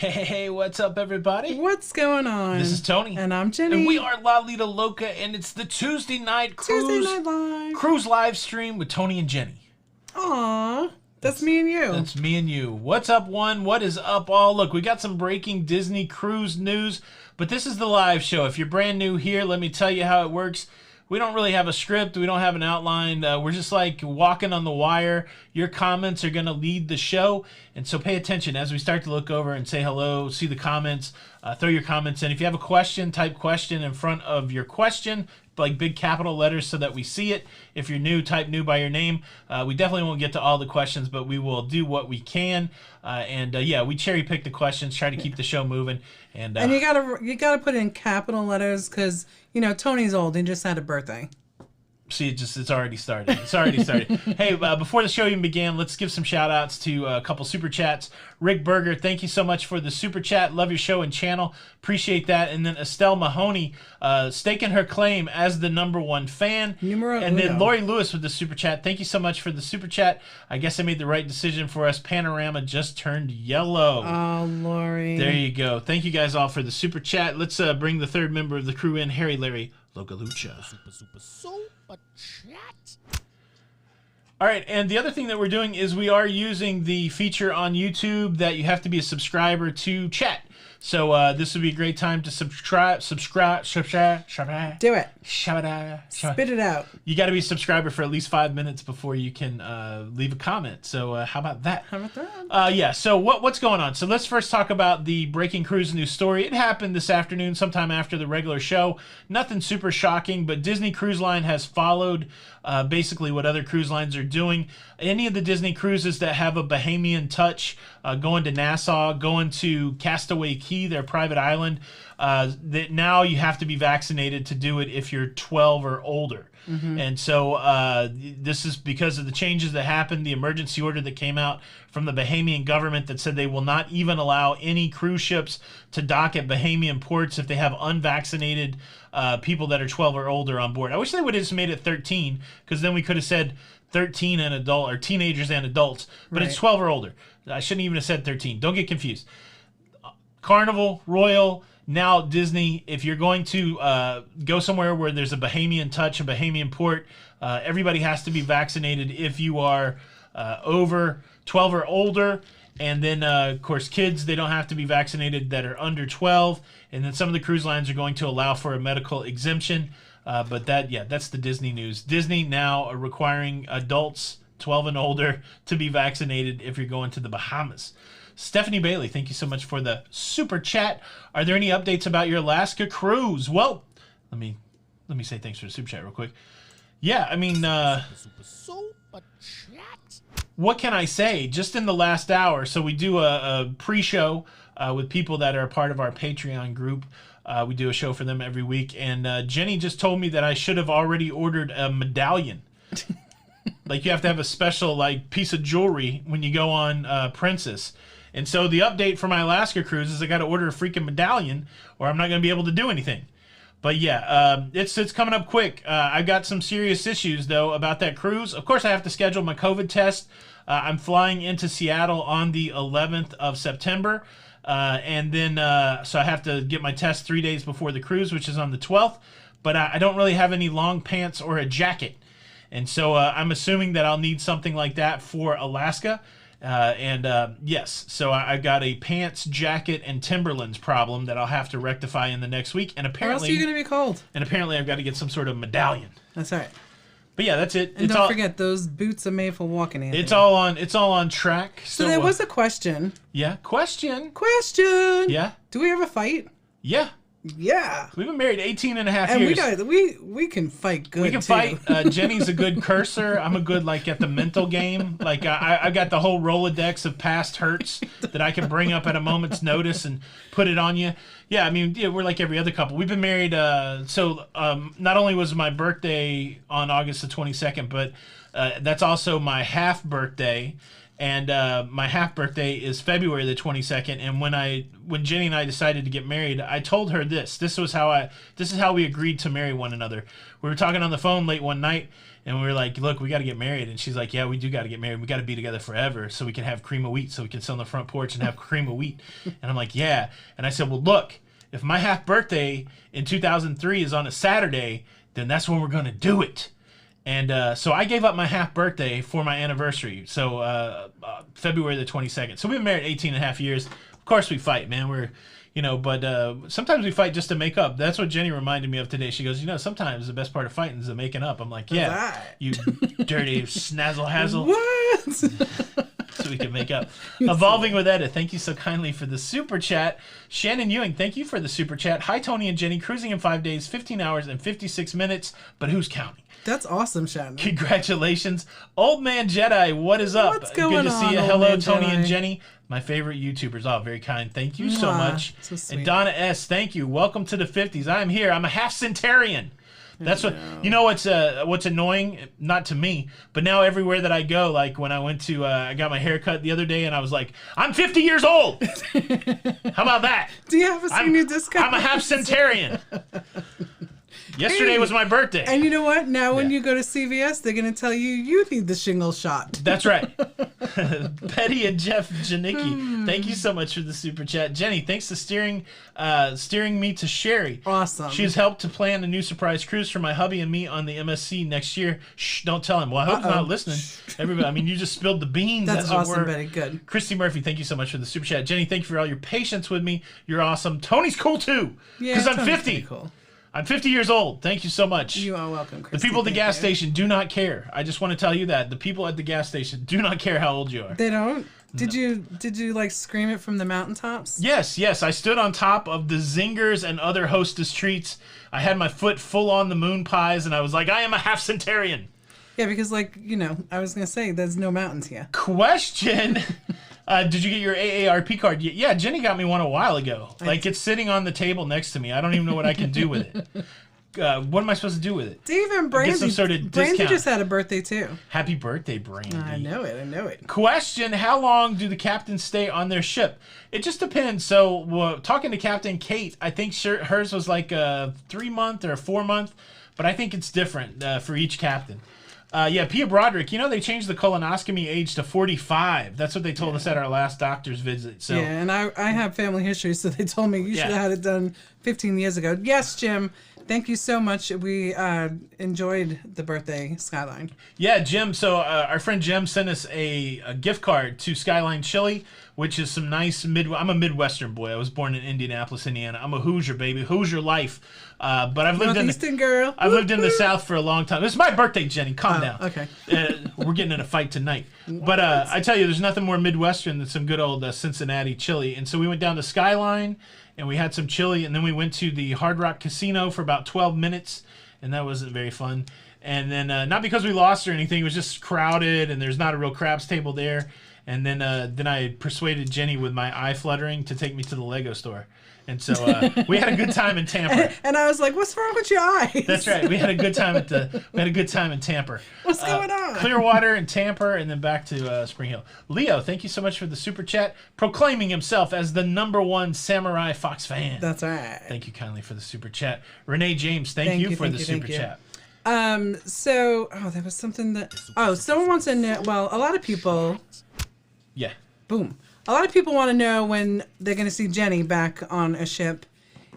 Hey, what's up, everybody? What's going on? This is Tony. And I'm Jenny. And we are Lido, Loca, and it's the Tuesday night cruise live stream with Tony and Jenny. Aw, that's me and you. That's me and you. What's up, one? What is up, all? Look, we got some breaking Disney cruise news, but this is the live show. If you're brand new here, let me tell you how it works. We don't really have a script. We don't have an outline. We're just like walking on the wire. Your comments are going to lead the show. And so pay attention as we start to look over and say hello, see the comments, throw your comments in. If you have a question, type question in front of your question, like big capital letters so that we see it. If you're new, type new by your name. We definitely won't get to all the questions, but we will do what we can. Yeah, we cherry pick the questions, try to keep the show moving. And you gotta put in capital letters because Tony's old. He just had a birthday. See, it's already started. It's already started. Hey, before the show even began, let's give some shout outs to a couple super chats. Rick Berger, thank you so much for the super chat. Love your show and channel. Appreciate that. And then Estelle Mahoney, staking her claim as the #1 fan. And then Lori Lewis with the super chat. Thank you so much for the super chat. I guess I made the right decision for us. Panorama just turned yellow. Oh, Lori. There you go. Thank you guys all for the super chat. Let's bring the third member of the crew in, Harry Larry Localucha. Super chat. All right, and the other thing that we're doing is we are using the feature on YouTube that you have to be a subscriber to chat. So this would be a great time to subscribe. Do it. Spit it out. You got to be a subscriber for at least 5 minutes before you can leave a comment. So how about that? How about that? Yeah, so what's going on? So let's first talk about the breaking cruise news story. It happened this afternoon, sometime after the regular show. Nothing super shocking, but Disney Cruise Line has followed basically what other cruise lines are doing. Any of the Disney cruises that have a Bahamian touch, going to Nassau, going to Castaway Cay, their private island, that now you have to be vaccinated to do it if you're 12 or older. Mm-hmm. And so this is because of the changes that happened, the emergency order that came out from the Bahamian government that said they will not even allow any cruise ships to dock at Bahamian ports if they have unvaccinated people that are 12 or older on board. I wish they would have just made it 13, because then we could have said 13 and adult, or teenagers and adults, but It's 12 or older. I shouldn't even have said 13. Don't get confused. Carnival, Royal, now Disney, if you're going to go somewhere where there's a Bahamian touch, a Bahamian port, everybody has to be vaccinated if you are over 12 or older. And then, of course, kids, they don't have to be vaccinated that are under 12. And then some of the cruise lines are going to allow for a medical exemption. But that's the Disney news. Disney now are requiring adults 12 and older to be vaccinated if you're going to the Bahamas. Stephanie Bailey, thank you so much for the super chat. Are there any updates about your Alaska cruise? Well, let me say thanks for the super chat real quick. Yeah, I mean, super chat. What can I say? Just in the last hour, so we do a pre-show with people that are a part of our Patreon group. We do a show for them every week, and Jenny just told me that I should have already ordered a medallion. Like, you have to have a special piece of jewelry when you go on Princess. And so the update for my Alaska cruise is I got to order a freaking medallion, or I'm not going to be able to do anything. But yeah, it's coming up quick. I've got some serious issues, though, about that cruise. Of course, I have to schedule my COVID test. I'm flying into Seattle on the 11th of September. And then, so I have to get my test 3 days before the cruise, which is on the 12th. But I don't really have any long pants or a jacket. And so I'm assuming that I'll need something like that for Alaska. Yes, so I've got a pants, jacket, and Timberlands problem that I'll have to rectify in the next week. And apparently, or else you're going to be cold. And apparently I've got to get some sort of medallion. That's right. But yeah, that's it. And don't forget, those boots are made for walking, Anthony. It's all on track. So there was a question. Yeah, question. Yeah. Do we ever fight? Yeah. Yeah. We've been married 18 and a half years. And we can fight good, We can fight. Jenny's a good cursor. I'm a good, at the mental game. I've got the whole Rolodex of past hurts that I can bring up at a moment's notice and put it on you. Yeah, I mean, we're like every other couple. We've been married, not only was my birthday on August the 22nd, but that's also my half birthday. And my half birthday is February the 22nd. And when Jenny and I decided to get married, I told her this. This is how we agreed to marry one another. We were talking on the phone late one night, And we were like, look, we got to get married. And she's like, yeah, we do got to get married. We got to be together forever so we can have cream of wheat, so we can sit on the front porch and have cream of wheat. And I'm like, yeah. And I said, well, look, if my half birthday in 2003 is on a Saturday, then that's when we're going to do it. And so I gave up my half birthday for my anniversary. So February the 22nd. So we've been married 18 and a half years. Of course we fight, man. We're, but sometimes we fight just to make up. That's what Jenny reminded me of today. She goes, sometimes the best part of fighting is the making up. I'm like, yeah, you dirty snazzle hazzle. What? So we can make up. Evolving with Edda, thank you so kindly for the super chat. Shannon Ewing, thank you for the super chat. Hi, Tony and Jenny. Cruising in 5 days, 15 hours, and 56 minutes. But who's counting? That's awesome, Shannon. Congratulations. Old Man Jedi, what is up? What's going on, Good to see you. Old Hello, Man Tony Jedi. and Jenny. My favorite YouTubers. Oh, very kind. Thank you so much. So sweet. And Donna S., thank you. Welcome to the 50s. I'm here. I'm a half centurion. That's what what's annoying, not to me, but now everywhere that I go, like when I went to I got my hair cut the other day and I was like, I'm 50 years old. How about that? Do you have a senior discount? I'm a half centurion. Yesterday was my birthday. And you know what? Now when you go to CVS, they're going to tell you need the shingle shot. That's right. Petty and Jeff Janicki, thank you so much for the super chat. Jenny, thanks for steering me to Sherry. Awesome. She has helped to plan a new surprise cruise for my hubby and me on the MSC next year. Shh, don't tell him. Well, I hope he's not listening. Everybody, I mean, you just spilled the beans. That's as it awesome, were. Betty. Good. Christy Murphy, thank you so much for the super chat. Jenny, thank you for all your patience with me. You're awesome. Tony's cool too. Yeah, because I'm Tony's 50. pretty cool. I'm 50 years old. Thank you so much. You are welcome, The Christy. people at the Thank gas you. station do not care. I just want to tell you that. The people at the gas station do not care how old you are. They don't? Did you like scream it from the mountaintops? Yes. I stood on top of the zingers and other Hostess treats. I had my foot full on the moon pies, and I was like, I am a half centurion. Yeah, because I was going to say, there's no mountains here. Question. Did you get your AARP card? Yeah, Jenny got me one a while ago. Like, it's sitting on the table next to me. I don't even know what I can do with it. What am I supposed to do with it? Dave and Brandy. Get some sort of Brandy discount. just had a birthday, too. Happy birthday, Brandy. I know it. Question, how long do the captains stay on their ship? It just depends. So, talking to Captain Kate, I think hers was like a 3-month or a 4-month, but I think it's different for each captain. Pia Broderick, they changed the colonoscopy age to 45. That's what they told us at our last doctor's visit. So Yeah, and I have family history, so they told me you should have had it done 15 years ago. Yes, Jim. Thank you so much. We enjoyed the birthday Skyline. Yeah, Jim. So our friend Jim sent us a gift card to Skyline Chili, which is some nice I'm a Midwestern boy. I was born in Indianapolis, Indiana. I'm a Hoosier, baby. Hoosier life. But I've lived Northeastern girl. I've lived in the South for a long time. It's my birthday, Jenny. Calm down. Okay. We're getting in a fight tonight. But I tell you, there's nothing more Midwestern than some good old Cincinnati chili. And so we went down to Skyline, and we had some chili, and then we went to the Hard Rock Casino for about 12 minutes, and that wasn't very fun. And then not because we lost or anything, it was just crowded, and there's not a real craps table there. And then I persuaded Jenny with my eye fluttering to take me to the Lego store. And so we had a good time in Tampa. And I was like, "What's wrong with your eyes?" That's right. We had a good time in Tampa. What's going on? Clearwater and Tampa, and then back to Spring Hill. Leo, thank you so much for the super chat, proclaiming himself as the #1 Samurai Fox fan. That's right. Thank you kindly for the super chat. Renee James, thank you for the super chat. So there was something that someone wants to know. Well, a lot of people. Yeah. Boom. A lot of people want to know when they're going to see Jenny back on a ship.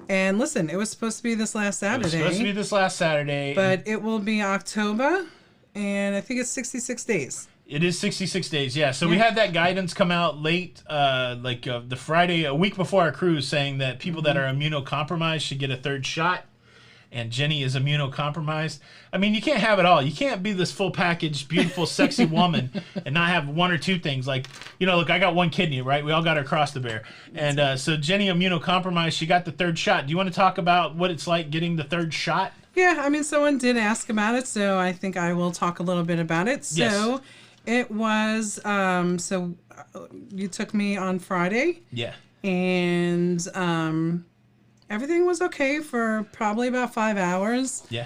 And listen, it was supposed to be this last Saturday. It was supposed to be this last Saturday. But it will be October, and I think it's 66 days. It is 66 days, yeah. So we had that guidance come out late, the Friday, a week before our cruise, saying that people that are immunocompromised should get a 3rd shot. And Jenny is immunocompromised. I mean, you can't have it all. You can't be this full package, beautiful, sexy woman and not have 1 or 2 things. Like, look, I got 1 kidney, right? We all got our cross to bear. And so Jenny immunocompromised. She got the 3rd shot. Do you want to talk about what it's like getting the 3rd shot? Yeah, I mean, someone did ask about it, so I think I will talk a little bit about it. So Yes. It was, you took me on Friday. Yeah. And everything was okay for probably about 5 hours. Yeah.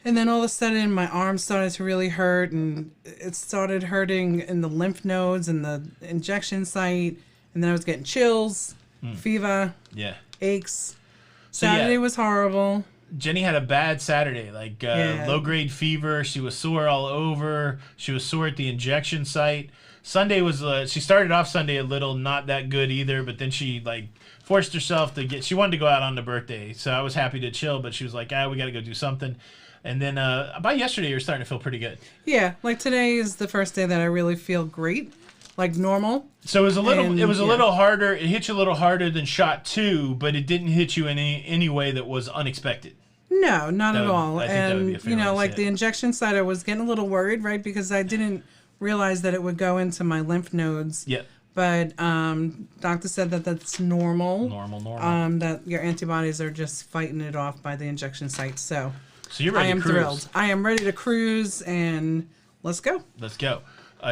And then all of a sudden, my arm started to really hurt, and it started hurting in the lymph nodes and the injection site. And then I was getting chills, fever, Yeah. aches. So, yeah. Saturday was horrible. Jenny had a bad Saturday, like low-grade fever. She was sore all over. She was sore at the injection site. Sunday was, she started off Sunday a little not that good either, but then she, like, forced herself to she wanted to go out on the birthday, so I was happy to chill, but she was like, we got to go do something. And then by yesterday, you're starting to feel pretty good. Yeah, like today is the first day that I really feel great, like normal. So it was a little harder. It hit you a little harder than shot 2, but it didn't hit you in any way that was unexpected. No, not at all. I think that would be a fair way to like say the it. injection site, I was getting a little worried, right, because I didn't realize that it would go into my lymph nodes. Yep. But doctor said that that's normal. Normal. That your antibodies are just fighting it off by the injection site. So you're ready I am to cruise. thrilled. I am ready to cruise, and let's go. Let's go.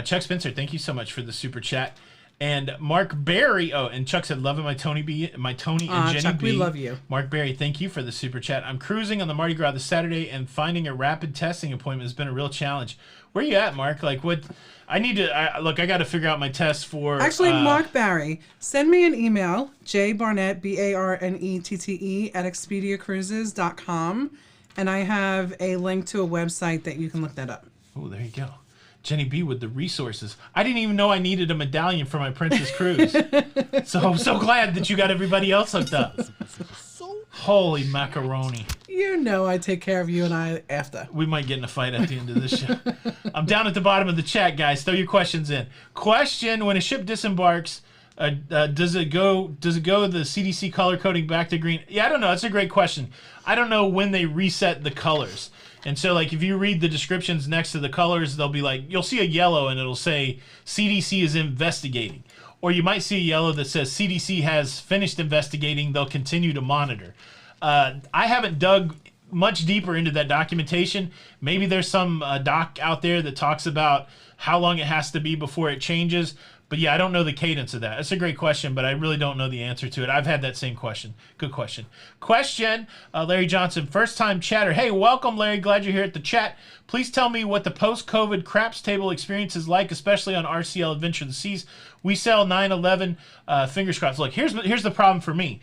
Chuck Spencer, thank you so much for the super chat. And Mark Barry, and Chuck said, loving my Tony and Jenny Chuck, B. we love you. Mark Barry, thank you for the super chat. I'm cruising on the Mardi Gras this Saturday, and finding a rapid testing appointment has been a real challenge. Where you at, Mark? Like, what? I need to, I got to figure out my test for... Actually, Mark Barry, send me an email, jbarnett, BARNETTE, at expediacruises.com, and I have a link to a website that you can look that up. Oh, there you go. Jenny B with the resources. I didn't even know I needed a medallion for my Princess Cruise. So I'm so glad that you got everybody else hooked up. Holy macaroni. You know I take care of you and I after. We might get in a fight at the end of this show. I'm down at the bottom of the chat, guys. Throw your questions in. Question, when a ship disembarks, does it go the CDC color coding back to green? Yeah, I don't know. That's a great question. I don't know when they reset the colors. And so, like, if you read the descriptions next to the colors, they'll be like, you'll see a yellow and it'll say CDC is investigating. Or you might see a yellow that says CDC has finished investigating. They'll continue to monitor. I haven't dug much deeper into that documentation. Maybe there's some doc out there that talks about how long it has to be before it changes. But yeah, I don't know the cadence of that. That's a great question, but I really don't know the answer to it. I've had that same question. Good question. Larry Johnson, first-time chatter. Hey, welcome, Larry. Glad you're here at the chat. Please tell me what the post-COVID craps table experience is like, especially on RCL Adventure of the Seas. We sell 9/11 fingers crossed. Look, here's the problem for me.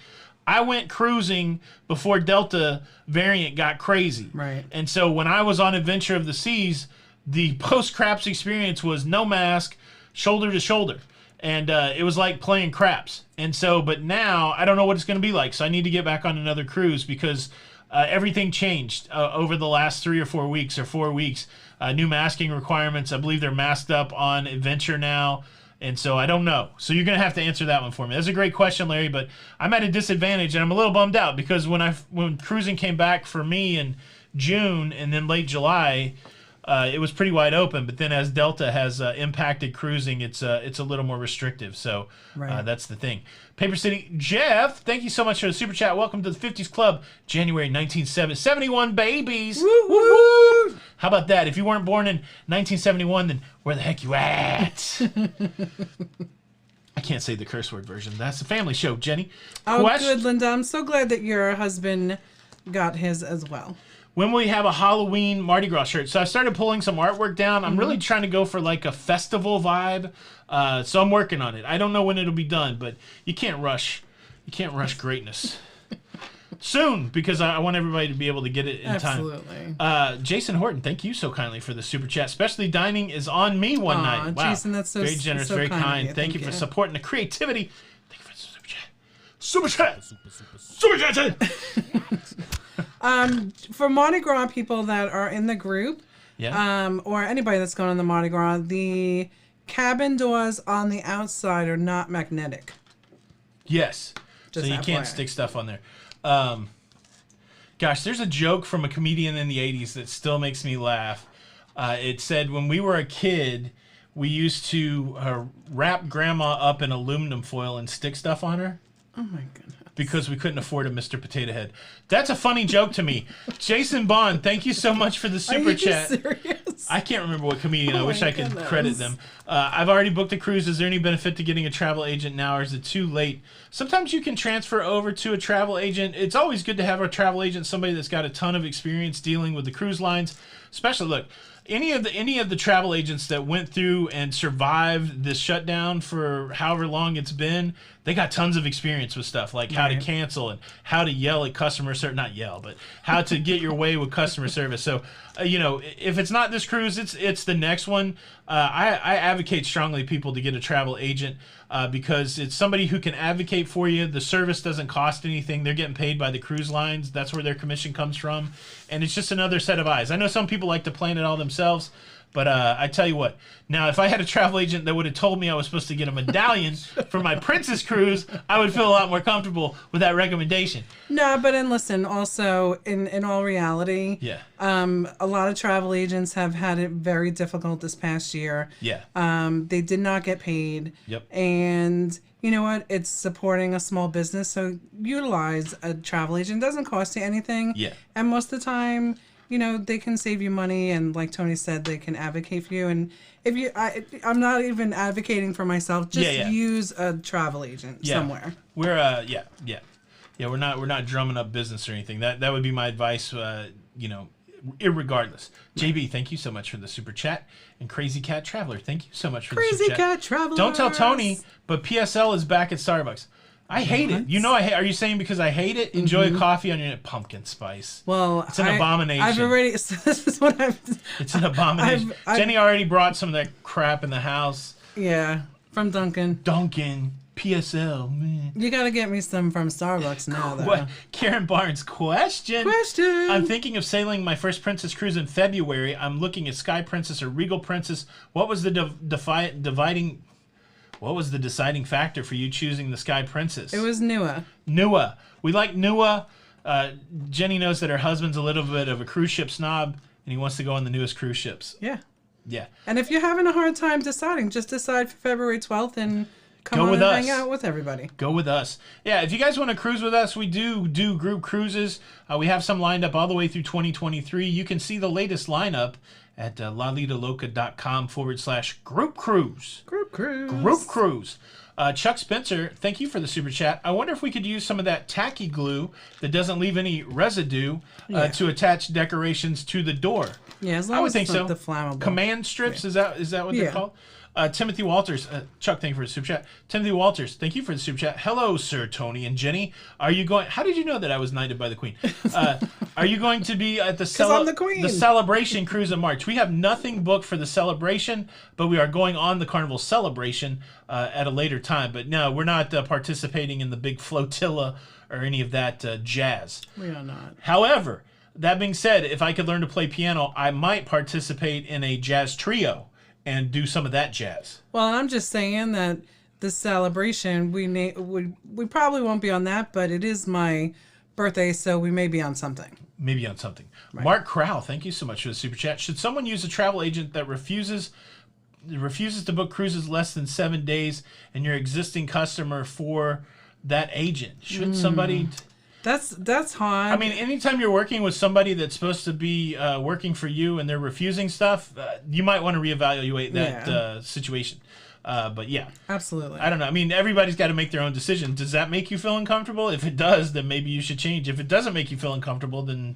I went cruising before Delta variant got crazy. Right. And so when I was on Adventure of the Seas, the post-craps experience was no mask, shoulder to shoulder. And it was like playing craps. And so, but now I don't know what it's going to be like. So I need to get back on another cruise because everything changed over the last 3 or 4 weeks or 4 weeks. New masking requirements. I believe they're masked up on Adventure now. And so I don't know. So you're going to have to answer that one for me. That's a great question, Larry, but I'm at a disadvantage and I'm a little bummed out because when cruising came back for me in June and then late July, it was pretty wide open. But then as Delta has impacted cruising, it's a little more restrictive. So that's the thing. Paper City Jeff, thank you so much for the super chat. Welcome to the 50s Club, January 1971, babies. Woo, woo. How about that? If you weren't born in 1971, then where the heck you at? I can't say the curse word version. That's a family show, Jenny. Oh, good, Linda. I'm so glad that your husband got his as well. When will we have a Halloween Mardi Gras shirt? So I started pulling some artwork down. I'm really trying to go for like a festival vibe. So I'm working on it. I don't know when it'll be done, but you can't rush. You can't rush greatness. Soon, because I want everybody to be able to get it in Absolutely. time. Jason Horton, thank you so kindly for the super chat. Especially dining is on me one night. Wow. Jason, that's so very generous, so very kind. Thank you for supporting the creativity. Thank you for the super chat. Super chat. Super chat. For Mardi Gras people that are in the group, yeah. Or anybody that's going on the Mardi Gras, the cabin doors on the outside are not magnetic. Yes. Just so you can't stick stuff on there. Gosh, there's a joke from a comedian in the 80s that still makes me laugh. It said, when we were a kid, we used to wrap grandma up in aluminum foil and stick stuff on her. Oh, my goodness. Because we couldn't afford a Mr. Potato Head. That's a funny joke to me. Jason Bond, thank you so much for the super chat. Are you serious? I can't remember what comedian. I wish I could credit them. I've already booked a cruise. Is there any benefit to getting a travel agent now, or is it too late? Sometimes you can transfer over to a travel agent. It's always good to have a travel agent, somebody that's got a ton of experience dealing with the cruise lines. Especially, look, any of the travel agents that went through and survived this shutdown for however long it's been, they got tons of experience with stuff like how to cancel and how to yell at customer service, not yell, but how to get your way with customer service. So, if it's not this cruise, it's the next one. I advocate strongly people to get a travel agent because it's somebody who can advocate for you. The service doesn't cost anything. They're getting paid by the cruise lines. That's where their commission comes from. And it's just another set of eyes. I know some people like to plan it all themselves, but I tell you what, now if I had a travel agent that would have told me I was supposed to get a medallion for my Princess cruise, I would feel a lot more comfortable with that recommendation. No, but and listen, also in all reality, Yeah. A lot of travel agents have had it very difficult this past year. Yeah. They did not get paid. Yep. And you know what? It's supporting a small business, so utilize a travel agent. It doesn't cost you anything. Yeah. And most of the time, they can save you money, and like Tony said, they can advocate for you. And if I'm not even advocating for myself. Just use a travel agent somewhere. We're we're not drumming up business or anything. That would be my advice. Irregardless. JB, thank you so much for the super chat, and Crazy Cat Traveler, thank you so much for the super chat. Crazy Cat Traveler. Don't tell Tony, but PSL is back at Starbucks. I hate it. I hate. Are you saying because I hate it? Enjoy a coffee on your pumpkin spice. Well, it's an abomination. I've already. So this is what I've. It's an abomination. Jenny already brought some of that crap in the house. Yeah, from Dunkin'. PSL, man. You gotta get me some from Starbucks now, though. What? Karen Barnes, question. I'm thinking of sailing my first Princess cruise in February. I'm looking at Sky Princess or Regal Princess. What was the deciding factor for you choosing the Sky Princess? It was Nua. Nua. We like Nua. Jenny knows that her husband's a little bit of a cruise ship snob, and he wants to go on the newest cruise ships. Yeah. Yeah. And if you're having a hard time deciding, just decide for February 12th and come on and hang out with everybody. Go with us. Yeah, if you guys want to cruise with us, we do group cruises. We have some lined up all the way through 2023. You can see the latest lineup at lalidaloca.com/group cruise. Group cruise. Group cruise. Chuck Spencer, thank you for the super chat. I wonder if we could use some of that tacky glue that doesn't leave any residue to attach decorations to the door. Yeah, as long as it's not the flammable. Command strips, is that what they're called? Timothy Walters, Chuck, thank you for the super chat. Timothy Walters, thank you for the super chat. Hello, Sir Tony and Jenny. Are you going? How did you know that I was knighted by the Queen? Are you going to be at the Celebration cruise in March? We have nothing booked for the Celebration, but we are going on the Carnival Celebration at a later time. But no, we're not participating in the big flotilla or any of that jazz. We are not. However, that being said, if I could learn to play piano, I might participate in a jazz trio and do some of that jazz. Well, I'm just saying that the Celebration, we probably won't be on that, but it is my birthday, so we may be on something. Maybe on something. Right. Mark Crowell, thank you so much for the super chat. Should someone use a travel agent that refuses to book cruises less than 7 days and you're existing customer for that agent? Should somebody... That's hard. I mean, anytime you're working with somebody that's supposed to be working for you and they're refusing stuff, you might want to reevaluate that situation. But yeah. Absolutely. I don't know. I mean, everybody's got to make their own decision. Does that make you feel uncomfortable? If it does, then maybe you should change. If it doesn't make you feel uncomfortable, then,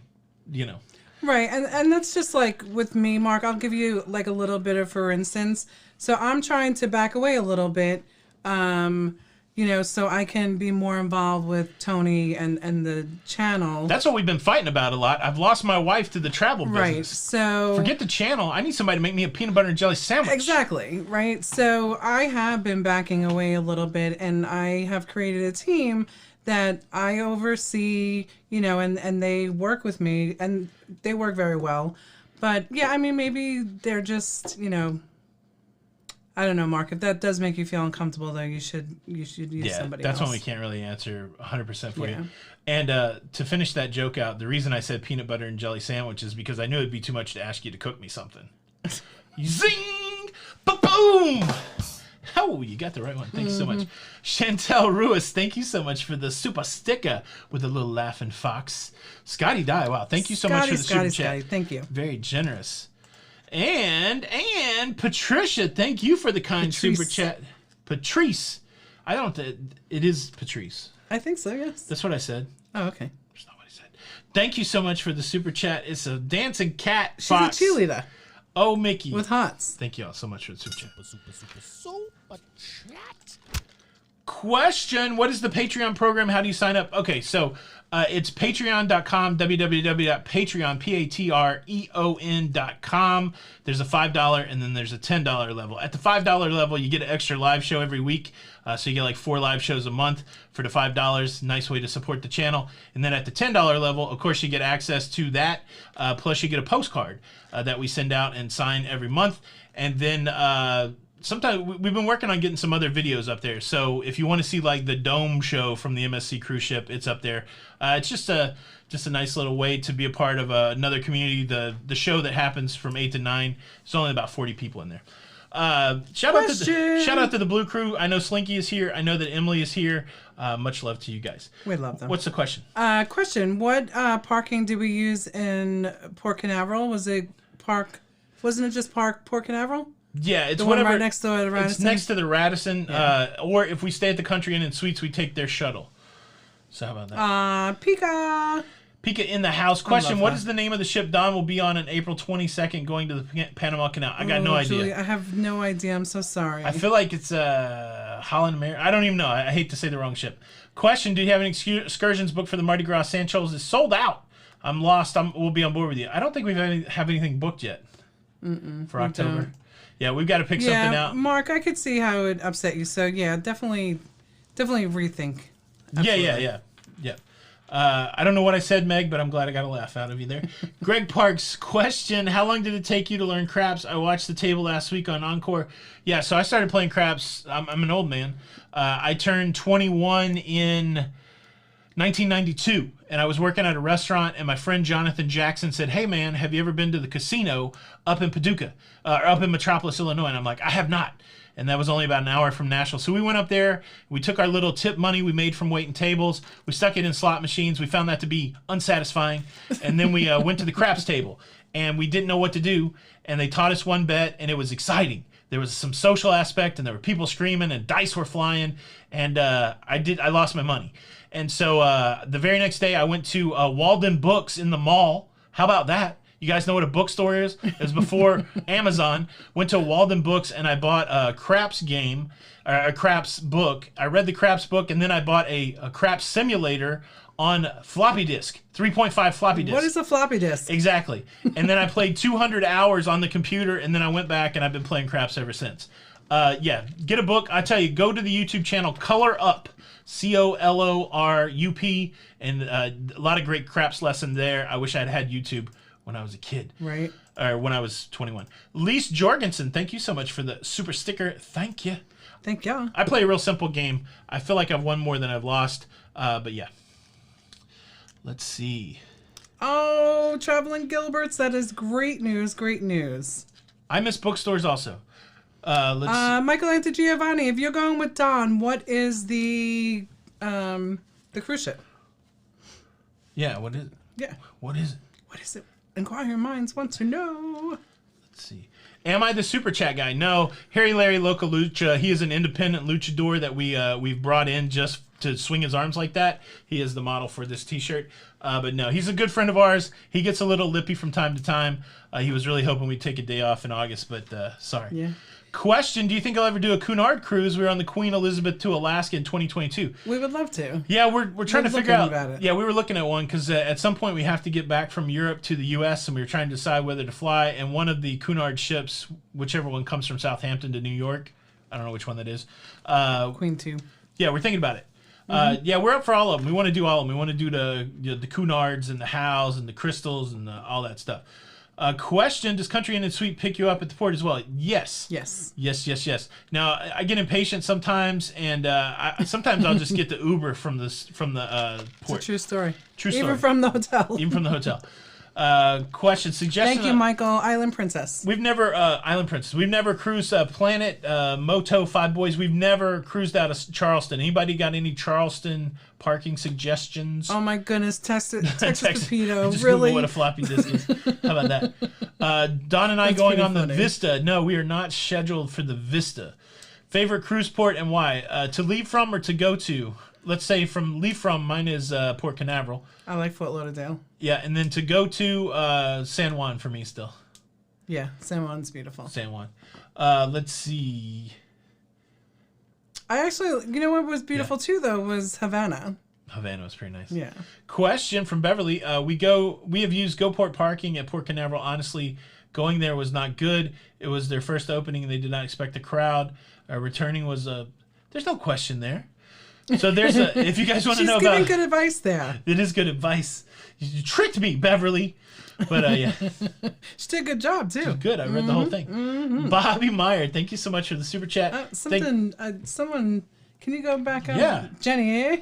Right. And that's just like with me, Mark. I'll give you like a little bit of, for instance. So I'm trying to back away a little bit. So I can be more involved with Tony and the channel. That's what we've been fighting about a lot. I've lost my wife to the travel business. Right, so... Forget the channel. I need somebody to make me a peanut butter and jelly sandwich. Exactly, right? So I have been backing away a little bit, and I have created a team that I oversee, and they work with me, and they work very well. But, yeah, I mean, maybe they're just, I don't know, Mark. If that does make you feel uncomfortable, though, you should use somebody else. Yeah, that's one we can't really answer 100% for you. And to finish that joke out, the reason I said peanut butter and jelly sandwich is because I knew it'd be too much to ask you to cook me something. Zing! Ba-boom! Oh, you got the right one. Thank you so much. Chantel Ruiz, thank you so much for the super sticker with a little laughing fox. Scotty Dye, wow, thank you so much for the super chat. Thank you. Very generous. And Patricia, thank you for the kind super chat. Patrice. It is Patrice. I think so, yes. That's what I said. Oh, okay. That's not what I said. Thank you so much for the super chat. It's a dancing cat She's fox. a cheerleader. Oh, Mickey. with HOTS. Thank you all so much for the super chat. Super chat. Question: What is the Patreon program? How do you sign up? Okay, so it's patreon.com, www.patreon, patreon.com. There's a $5 and then there's a $10 level. At the $5 level, you get an extra live show every week. So you get like 4 live shows a month for the $5. Nice way to support the channel. And then at the $10 level, of course, you get access to that. Plus, you get a postcard that we send out and sign every month. And then sometimes we've been working on getting some other videos up there. So if you want to see like the dome show from the MSC cruise ship, it's up there. It's just a nice little way to be a part of another community. The show that happens from 8 to 9. There's only about 40 people in there. Shout out to the Blue Crew. I know Slinky is here. I know that Emily is here. Much love to you guys. We love them. What's the question? Question: What parking do we use in Port Canaveral? Wasn't it just Port Canaveral? Yeah, it's the whatever. One right next to the Radisson. It's next to the Radisson. Yeah. Or if we stay at the Country Inn and Suites, we take their shuttle. So how about that? Pika. Pika in the house. Question: What is the name of the ship Don will be on April 22nd going to the Panama Canal? I got no idea. Julie, I have no idea. I'm so sorry. I feel like it's Holland America. I don't even know. I hate to say the wrong ship. Question: Do you have any excursions booked for the Mardi Gras? San Charles is sold out. I'm lost. We'll be on board with you. I don't think we have anything booked yet for October. Don't. Yeah, we've got to pick something out. Mark, I could see how it would upset you. So yeah, definitely rethink. Absolutely. Yeah. I don't know what I said, Meg, but I'm glad I got a laugh out of you there. Greg Parks, question: How long did it take you to learn craps? I watched the table last week on Encore. Yeah, so I started playing craps. I'm an old man. I turned 21 in 1992, and I was working at a restaurant, and my friend Jonathan Jackson said, "Hey, man, have you ever been to the casino up in Paducah, or up in Metropolis, Illinois?" And I'm like, "I have not." And that was only about an hour from Nashville. So we went up there. We took our little tip money we made from waiting tables. We stuck it in slot machines. We found that to be unsatisfying. And then we went to the craps table. And we didn't know what to do. And they taught us one bet, and it was exciting. There was some social aspect, and there were people screaming, and dice were flying. And I lost my money. And so the very next day, I went to Walden Books in the mall. How about that? You guys know what a bookstore is? It was before Amazon. Went to Walden Books and I bought a craps game, a craps book. I read the craps book and then I bought a craps simulator on floppy disk, 3.5 floppy disk. What is a floppy disk? Exactly. And then I played 200 hours on the computer and then I went back and I've been playing craps ever since. Yeah, get a book. I tell you, go to the YouTube channel Color Up, COLORUP, and a lot of great craps lesson there. I wish I'd had YouTube when I was a kid. Right. Or when I was 21. Lise Jorgensen, thank you so much for the super sticker. Thank you. Thank you. I play a real simple game. I feel like I've won more than I've lost. But yeah. Let's see. Oh, Traveling Gilberts. That is great news. Great news. I miss bookstores also. Michael Anto Giovanni, if you're going with Don, what is the cruise ship? Yeah, what is it? Yeah. What is it? What is it? Inquiring minds want to know. Let's see. Am I the super chat guy? No. Harry Larry Loca Lucha. He is an independent luchador that we've brought in just to swing his arms like that. He is the model for this T-shirt. But no, he's a good friend of ours. He gets a little lippy from time to time. He was really hoping we'd take a day off in August, but sorry. Yeah. Question: Do you think I'll ever do a Cunard cruise? We were on the Queen Elizabeth to Alaska in 2022. We would love to. Yeah, we're trying to figure out. About it. Yeah, we were looking at one because at some point we have to get back from Europe to the U.S. and we were trying to decide whether to fly. And one of the Cunard ships, whichever one comes from Southampton to New York, I don't know which one that is. Queen 2. Yeah, we're thinking about it. Yeah, we're up for all of them. We want to do all of them. We want to do the Cunards and the Howes and the Crystals and all that stuff. Question: Does Country Inn and Suite pick you up at the port as well? Yes. Yes. Yes. Now I get impatient sometimes, and sometimes I'll just get the Uber from the port. It's a true story. True story. Even from the hotel. Even from the hotel. Question: Suggestion. Thank you, Michael. Island Princess. We've never Island Princess. We've never cruised Planet Moto Five Boys. We've never cruised out of Charleston. Anybody got any Charleston parking suggestions? Oh my goodness, Texas Torpedo. Just Really? Google what a floppy disk is. How about that? Don and I That's going on funny. the Vista. No, we are not scheduled for the Vista. Favorite cruise port and why? To leave from or to go to? Let's say from leave from. Mine is Port Canaveral. I like Fort Lauderdale. Yeah, and then to go to San Juan for me still. Yeah, San Juan's beautiful. San Juan. Let's see. I actually, you know what was beautiful too, though, was Havana. Havana was pretty nice. Yeah. Question from Beverly. We have used GoPort parking at Port Canaveral. Honestly, going there was not good. It was their first opening and they did not expect a crowd. Returning was there's no question there. So there's if you guys want to know about... She's giving good advice there. It is good advice. You tricked me, Beverly. But yeah. She did a good job, too. Good. I read the whole thing. Mm-hmm. Bobby Meyer, thank you so much for the super chat. Someone, can you go back up? Yeah. Jenny.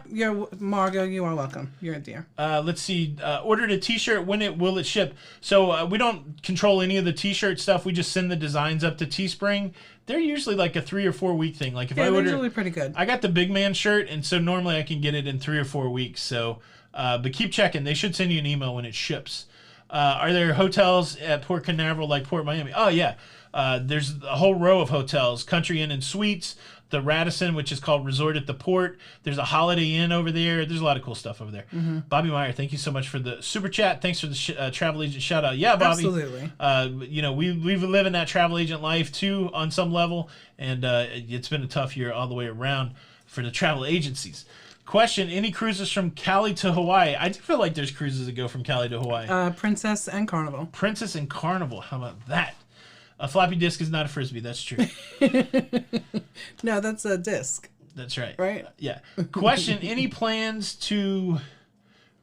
You're Margot, you are welcome. You're a dear. Let's see. Ordered a t-shirt. When will it ship? So we don't control any of the t-shirt stuff. We just send the designs up to Teespring. They're usually like a 3 or 4 week thing. Like if I order, they're usually pretty good. I got the big man shirt, and so normally I can get it in 3 or 4 weeks. So, but keep checking. They should send you an email when it ships. Are there hotels at Port Canaveral like Port Miami? Oh yeah. There's a whole row of hotels. Country Inn and Suites. The Radisson, which is called Resort at the Port. There's a Holiday Inn over there. There's a lot of cool stuff over there. Mm-hmm. Bobby Meyer, thank you so much for the super chat. Thanks for the travel agent shout out. Yeah, Bobby. Absolutely. We live in that travel agent life too on some level, and it's been a tough year all the way around for the travel agencies. Question: any cruises from Cali to Hawaii? I do feel like there's cruises that go from Cali to Hawaii. Princess and Carnival. Princess and Carnival. How about that? A floppy disk is not a frisbee. That's true. No, that's a disc. That's right. Right? Yeah. Question: any plans to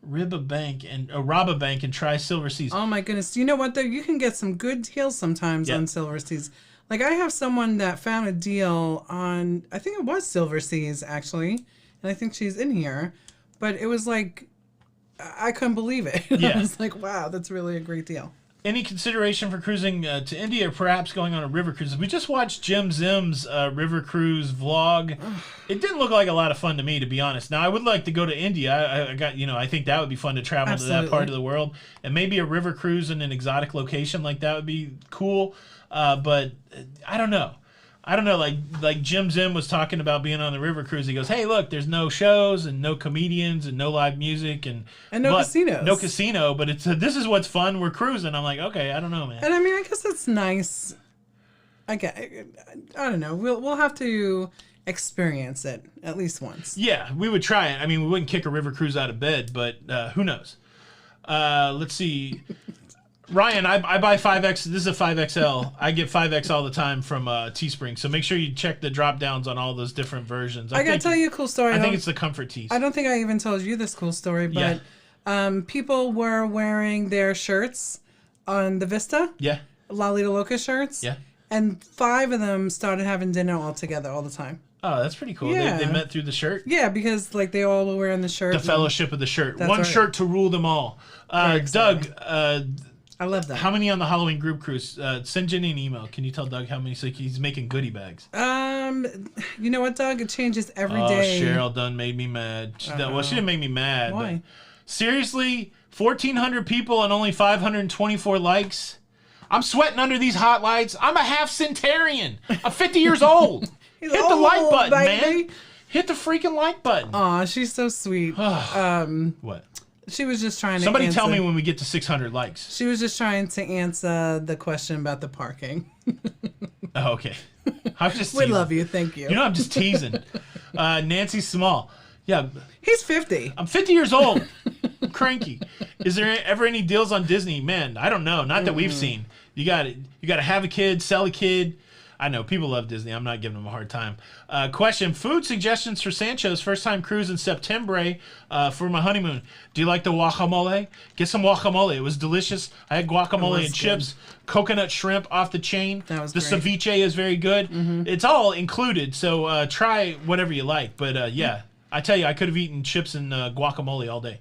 rob a bank and try Silver Seas? Oh my goodness! You know what though? You can get some good deals sometimes on Silver Seas. Like I have someone that found a deal on, I think it was Silver Seas actually, and I think she's in here, but it was like, I couldn't believe it. Yeah. I was like, wow, that's really a great deal. Any consideration for cruising to India or perhaps going on a river cruise? We just watched Jim Zim's river cruise vlog. It didn't look like a lot of fun to me, to be honest. Now, I would like to go to India. I think that would be fun to travel to that part of the world. And maybe a river cruise in an exotic location like that would be cool. But I don't know. Like Jim Zim was talking about being on the river cruise. He goes, hey, look, there's no shows and no comedians and no live music and no casinos. No casino, but this is what's fun. We're cruising. I'm like, okay, I don't know, man. And I mean, I guess that's nice. I don't know. We'll have to experience it at least once. Yeah, we would try it. I mean, we wouldn't kick a river cruise out of bed, but who knows? Let's see. Ryan, I buy 5X. This is a 5XL. I get 5X all the time from Teespring. So make sure you check the drop downs on all those different versions. I got to tell you a cool story. I think it's the comfort tees. I don't think I even told you this cool story, but people were wearing their shirts on the Vista. Yeah. Lido Loca shirts. Yeah. And 5 of them started having dinner all together all the time. Oh, that's pretty cool. Yeah. They met through the shirt? Yeah, because like they all were wearing the shirt. The fellowship of the shirt. One right. shirt to rule them all. Doug, I love that. How many on the Halloween group cruise? Send Jenny an email. Can you tell Doug how many? So he's making goodie bags. You know what, Doug? It changes every day. Cheryl done made me mad. She didn't make me mad. Why? But seriously, 1,400 people and only 524 likes. I'm sweating under these hot lights. I'm a half centurion. I'm 50 years old. Hit the like button, baby. man. Hit the freaking like button. Aw, she's so sweet. What? She was just trying to Somebody tell me when we get to 600 likes. She was just trying to answer the question about the parking. Oh, okay. I'm just We love you. Thank you. You know, I'm just teasing. Nancy Small. Yeah. He's 50. I'm 50 years old. I'm cranky. Is there ever any deals on Disney? Man, I don't know. Not that we've seen. You got to have a kid, sell a kid. I know people love Disney. I'm not giving them a hard time. Question: food suggestions for Sancho's first time cruise in September for my honeymoon. Do you like the guacamole? Get some guacamole. It was delicious. I had guacamole and chips, coconut shrimp off the chain. That was the great. ceviche is very good. Mm-hmm. It's all included, so try whatever you like. But yeah, I tell you, I could have eaten chips and guacamole all day.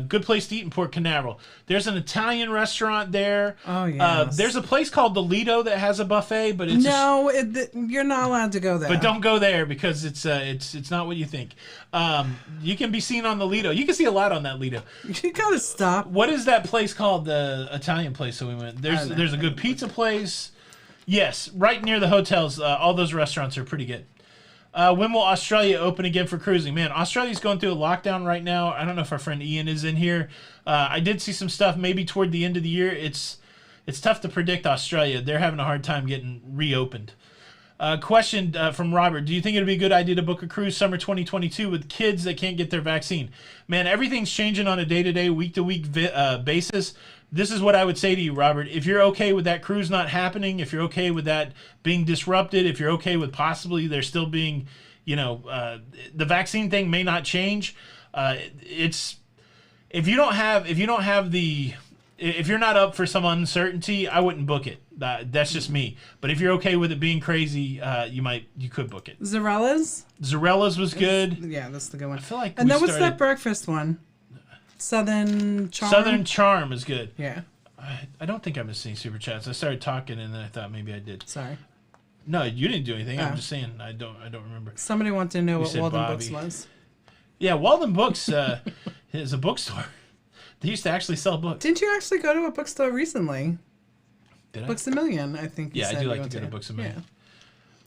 Good place to eat in Port Canaveral. There's an Italian restaurant there. Oh, yes. There's a place called the Lido that has a buffet, but it's you're not allowed to go there. But don't go there because it's not what you think. You can be seen on the Lido. You can see a lot on that Lido. You gotta stop. What is that place called? The Italian place that we went. There's a good pizza place. Yes, right near the hotels. All those restaurants are pretty good. When will Australia open again for cruising? Man, Australia's going through a lockdown right now. I don't know if our friend Ian is in here. I did see some stuff maybe toward the end of the year. It's It's tough to predict Australia. They're having a hard time getting reopened. Question from Robert. Do you think it would be a good idea to book a cruise summer 2022 with kids that can't get their vaccine? Man, everything's changing on a day-to-day, week-to-week basis. This is what I would say to you, Robert. If you're okay with that cruise not happening, if you're okay with that being disrupted, if you're okay with possibly there still being, the vaccine thing may not change. If you're not up for some uncertainty, I wouldn't book it. That's just me. But if you're okay with it being crazy, you could book it. Zorella's was good. Yeah, that's the good one. I feel like and then what's that breakfast one? Southern Charm. Southern Charm is good. Yeah. I don't think I missed any super chats. I started talking and then I thought maybe I did. Sorry. No, you didn't do anything. I'm just saying I don't remember. Somebody wanted to know what Walden Books was. Yeah, Walden Books is a bookstore. They used to actually sell books. Didn't you actually go to a bookstore recently? Did I? Books A Million, I think. Yeah, I do like to go to Books A Million. Yeah.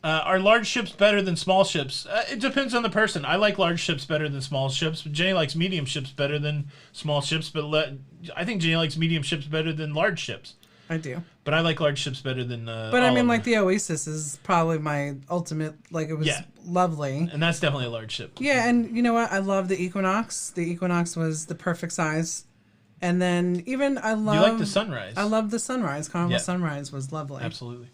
Are large ships better than small ships? It depends on the person. I like large ships better than small ships. Jenny likes medium ships better than small ships, but I think Jenny likes medium ships better than large ships. I do. But I like large ships better than. But I mean, like the Oasis is probably my ultimate. Like it was lovely. And that's definitely a large ship. Yeah, and you know what? I love the Equinox. The Equinox was the perfect size. And then even I love. You like the Sunrise? I love the Sunrise. Carnival Sunrise was lovely. Absolutely.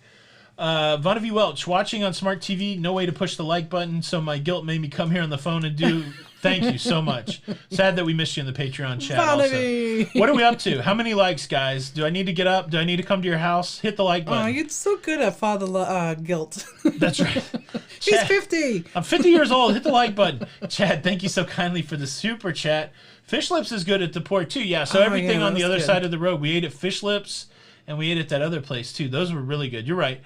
Vonnevi Welch, watching on Smart TV, no way to push the like button, so my guilt made me come here on the phone and do. Thank you so much. Sad that we missed you in the Patreon chat. Vonnevi. Also. What are we up to? How many likes, guys? Do I need to get up? Do I need to come to your house? Hit the like button. Oh, you're so good at father guilt. That's right. He's Chad, 50. I'm 50 years old. Hit the like button. Chad, thank you so kindly for the super chat. Fish Lips is good at the port, too. Yeah, so everything on the other side of the road. We ate at Fish Lips, and we ate at that other place, too. Those were really good. You're right.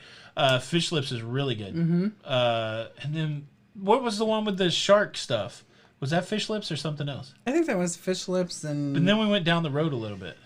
Fish Lips is really good. Mm-hmm. And then, what was the one with the shark stuff? Was that Fish Lips or something else? I think that was Fish Lips and... But then we went down the road a little bit.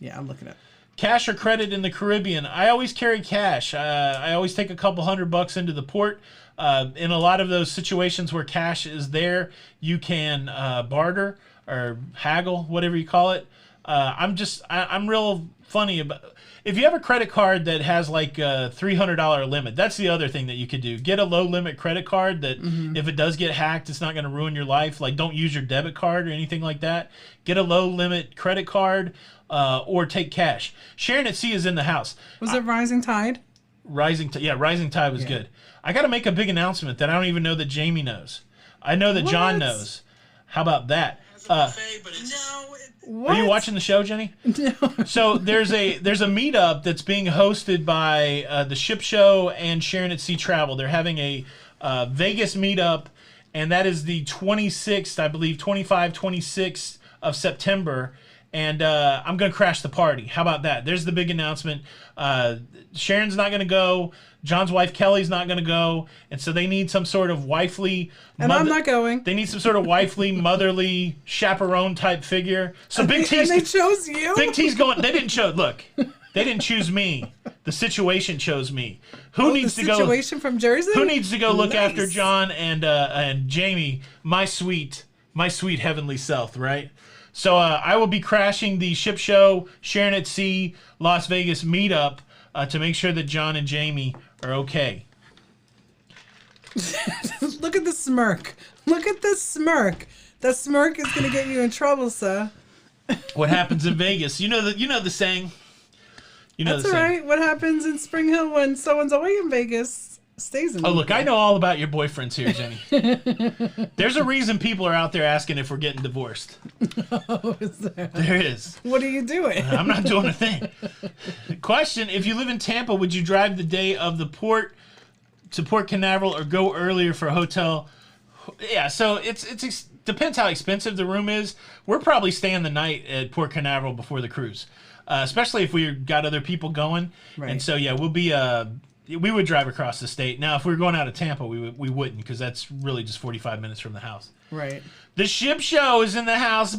Yeah, I'm looking at. Cash or credit in the Caribbean? I always carry cash. I always take a couple $100 into the port. In a lot of those situations where cash is there, you can barter or haggle, whatever you call it. I'm real funny about. If you have a credit card that has like a $300 limit, that's the other thing that you could do. Get a low limit credit card that if it does get hacked, it's not going to ruin your life. Like don't use your debit card or anything like that. Get a low limit credit card or take cash. Sharon at Sea is in the house. Was it Rising Tide? Rising Tide was good. I got to make a big announcement that I don't even know that Jamie knows. I know that John knows. How about that? Are you watching the show, Jenny? No. So there's a meetup that's being hosted by the Ship Show and Sharon at Sea Travel. They're having a Vegas meetup, and that is the 26th, I believe, 26th of September. And I'm going to crash the party. How about that? There's the big announcement. Sharon's not going to go. John's wife, Kelly's not going to go. And so they need some sort of wifely... And I'm not going. They need some sort of wifely, motherly, chaperone type figure. So Big T's... And they chose you? Big T's going... They didn't choose... Look, they didn't choose me. The situation chose me. Who needs to go... The situation from Jersey? Who needs to go look after John and Jamie, my sweet heavenly self, right? So I will be crashing the Ship Show, Sharon at Sea, Las Vegas meetup to make sure that John and Jamie are okay. Look at the smirk. Look at the smirk. That smirk is going to get you in trouble, sir. What happens in Vegas? You know the saying. That's all right. What happens in Spring Hill when someone's away in Vegas stays in. Oh, look, I know all about your boyfriends here, Jenny. There's a reason people are out there asking if we're getting divorced. Oh, is there? There is. What are you doing? I'm not doing a thing. Question, if you live in Tampa, would you drive the day of the port to Port Canaveral or go earlier for a hotel? Yeah, so it depends how expensive the room is. We're probably staying the night at Port Canaveral before the cruise, especially if we got other people going. Right. And so, yeah, we'll be... we would drive across the state. Now, if we were going out of Tampa, we wouldn't, because that's really just 45 minutes from the house. Right. The Ship Show is in the house.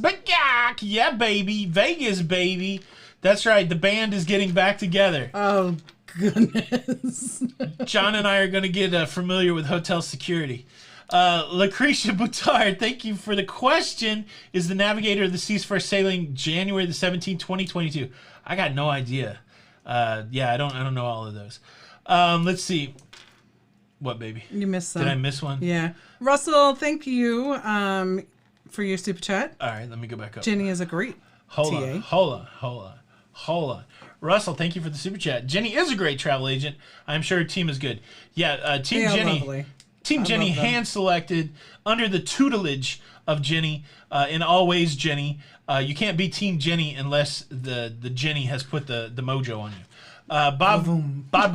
Yeah, baby. Vegas, baby. That's right. The band is getting back together. Oh, goodness. John and I are going to get familiar with hotel security. Lucretia Boutard, thank you for the question. Is the Navigator of the Seas first sailing January the 17th, 2022? I got no idea. Yeah, I don't know all of those. Let's see. What, baby? You missed some. Did I miss one? Yeah. Russell, thank you for your super chat. All right, let me go back up. Jenny is a great Hold TA. on. Russell, thank you for the super chat. Jenny is a great travel agent. I'm sure her team is good. Yeah, Team They are Jenny. lovely. Team Jenny love them. hand-selected under the tutelage of Jenny, in Always Jenny. You can't be Team Jenny unless the Jenny has put the mojo on you. Bob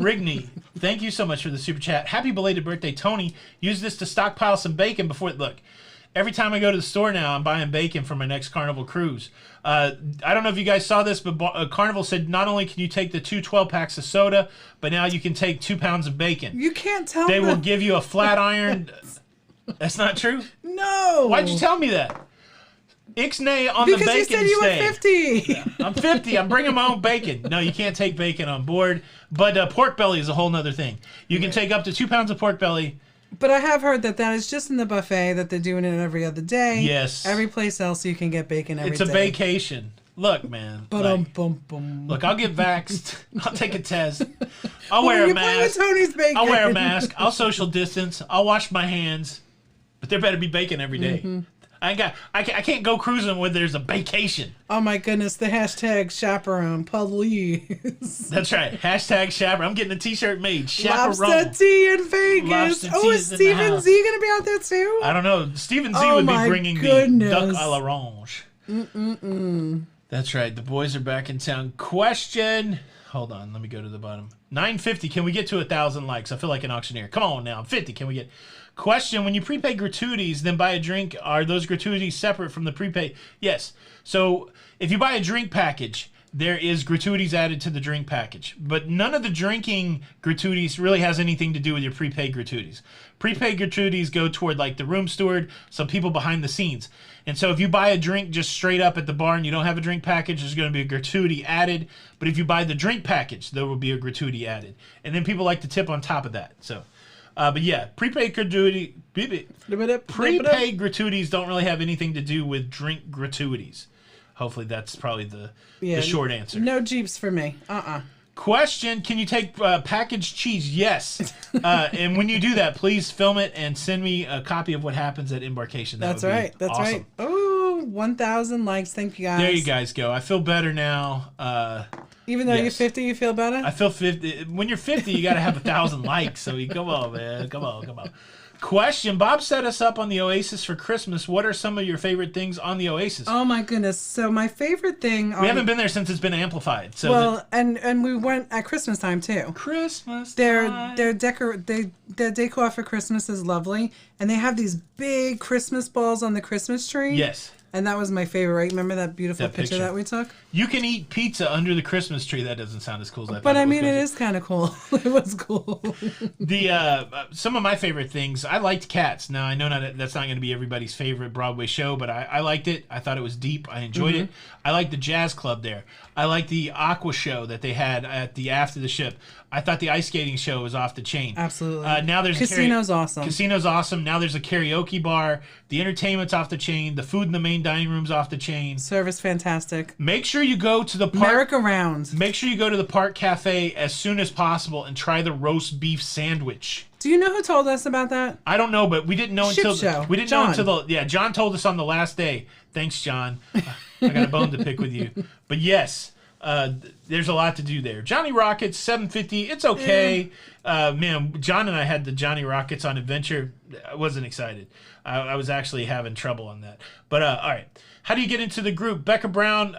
Rigney, thank you so much for the super chat. Happy belated birthday, Tony. Use this to stockpile some bacon before... Look, every time I go to the store now, I'm buying bacon for my next Carnival cruise. I don't know if you guys saw this, but Carnival said not only can you take the 2 12-packs of soda, but now you can take 2 pounds of bacon. You can't tell They them. will give you a flat iron. That's not true? No. Why'd you tell me that? Ixnay on because the bacon you said you stay. were 50. Yeah, I'm 50. I'm bringing my own bacon. No, you can't take bacon on board. But pork belly is a whole nother thing. You can take up to 2 pounds of pork belly. But I have heard that is just in the buffet, that they're doing it every other day. Yes. Every place else you can get bacon every day. It's a vacation. Look, man. Look, I'll get vaxxed. I'll take a test. I'll wear a you play with mask. Tony's bacon. I'll wear a mask. I'll social distance. I'll wash my hands. But there better be bacon every day. Mm-hmm. I can't go cruising where there's a vacation. Oh my goodness, the hashtag chaperone police. That's right. Hashtag chaperone. I'm getting a t-shirt made. Chaperone. Lobster tea in Vegas. Lobster Oh, tea is is in the Steven house. Z gonna be out there too? I don't know. Stephen Z Oh would be my bringing goodness. the duck à l'orange. That's right. The boys are back in town. Question. Hold on. Let me go to the bottom. 950. Can we get to 1,000 likes? I feel like an auctioneer. Come on now. 50. Can we get... Question. When you prepay gratuities, then buy a drink, are those gratuities separate from the prepay? Yes. So if you buy a drink package, there is gratuities added to the drink package. But none of the drinking gratuities really has anything to do with your prepaid gratuities. Prepaid gratuities go toward like the room steward, some people behind the scenes. And so if you buy a drink just straight up at the bar and you don't have a drink package, there's going to be a gratuity added. But if you buy the drink package, there will be a gratuity added. And then people like to tip on top of that. So, but yeah, prepaid gratuities don't really have anything to do with drink gratuities. Hopefully that's probably the short answer. No Jeeps for me. Question, can you take packaged cheese? Yes. And when you do that, please film it and send me a copy of what happens at embarkation. That's right. That's awesome. right. Oh, 1,000 likes. Thank you, guys. There you guys go. I feel better now. Even though you're 50, you feel better? I feel 50. When you're 50, you got to have 1,000 likes. So come on, man. Come on. Question, Bob set us up on the Oasis for Christmas. What are some of your favorite things on the Oasis? Oh my goodness. So my favorite thing... We haven't been there since it's been amplified. So and we went at Christmas time too. Christmas time. Their decor for Christmas is lovely. And they have these big Christmas balls on the Christmas tree. Yes. And that was my favorite, right? Remember that beautiful picture that we took? You can eat pizza under the Christmas tree. That doesn't sound as cool as I thought. But I mean, it is kind of cool. It was cool. Some of my favorite things, I liked Cats. Now, I know that's not going to be everybody's favorite Broadway show, but I liked it. I thought it was deep. I enjoyed it. I liked the jazz club there. I liked the aqua show that they had at the After the Ship. I thought the ice skating show was off the chain. Absolutely. Now there's Casino's awesome. Casino's awesome. Now there's a karaoke bar. The entertainment's off the chain. The food in the main dining room's off the chain. Service fantastic. Make sure you go to the park. Merry-go-round. Make sure you go to the Park Cafe as soon as possible and try the roast beef sandwich. Do you know who told us about that? I don't know, but we didn't know until John told us on the last day. Thanks, John. I got a bone to pick with you. But yes, there's a lot to do there. Johnny Rockets 750. It's okay. Man, John and I had the Johnny Rockets on Adventure. I wasn't excited. I was actually having trouble on that. But all right, how do you get into the group? Becca Brown.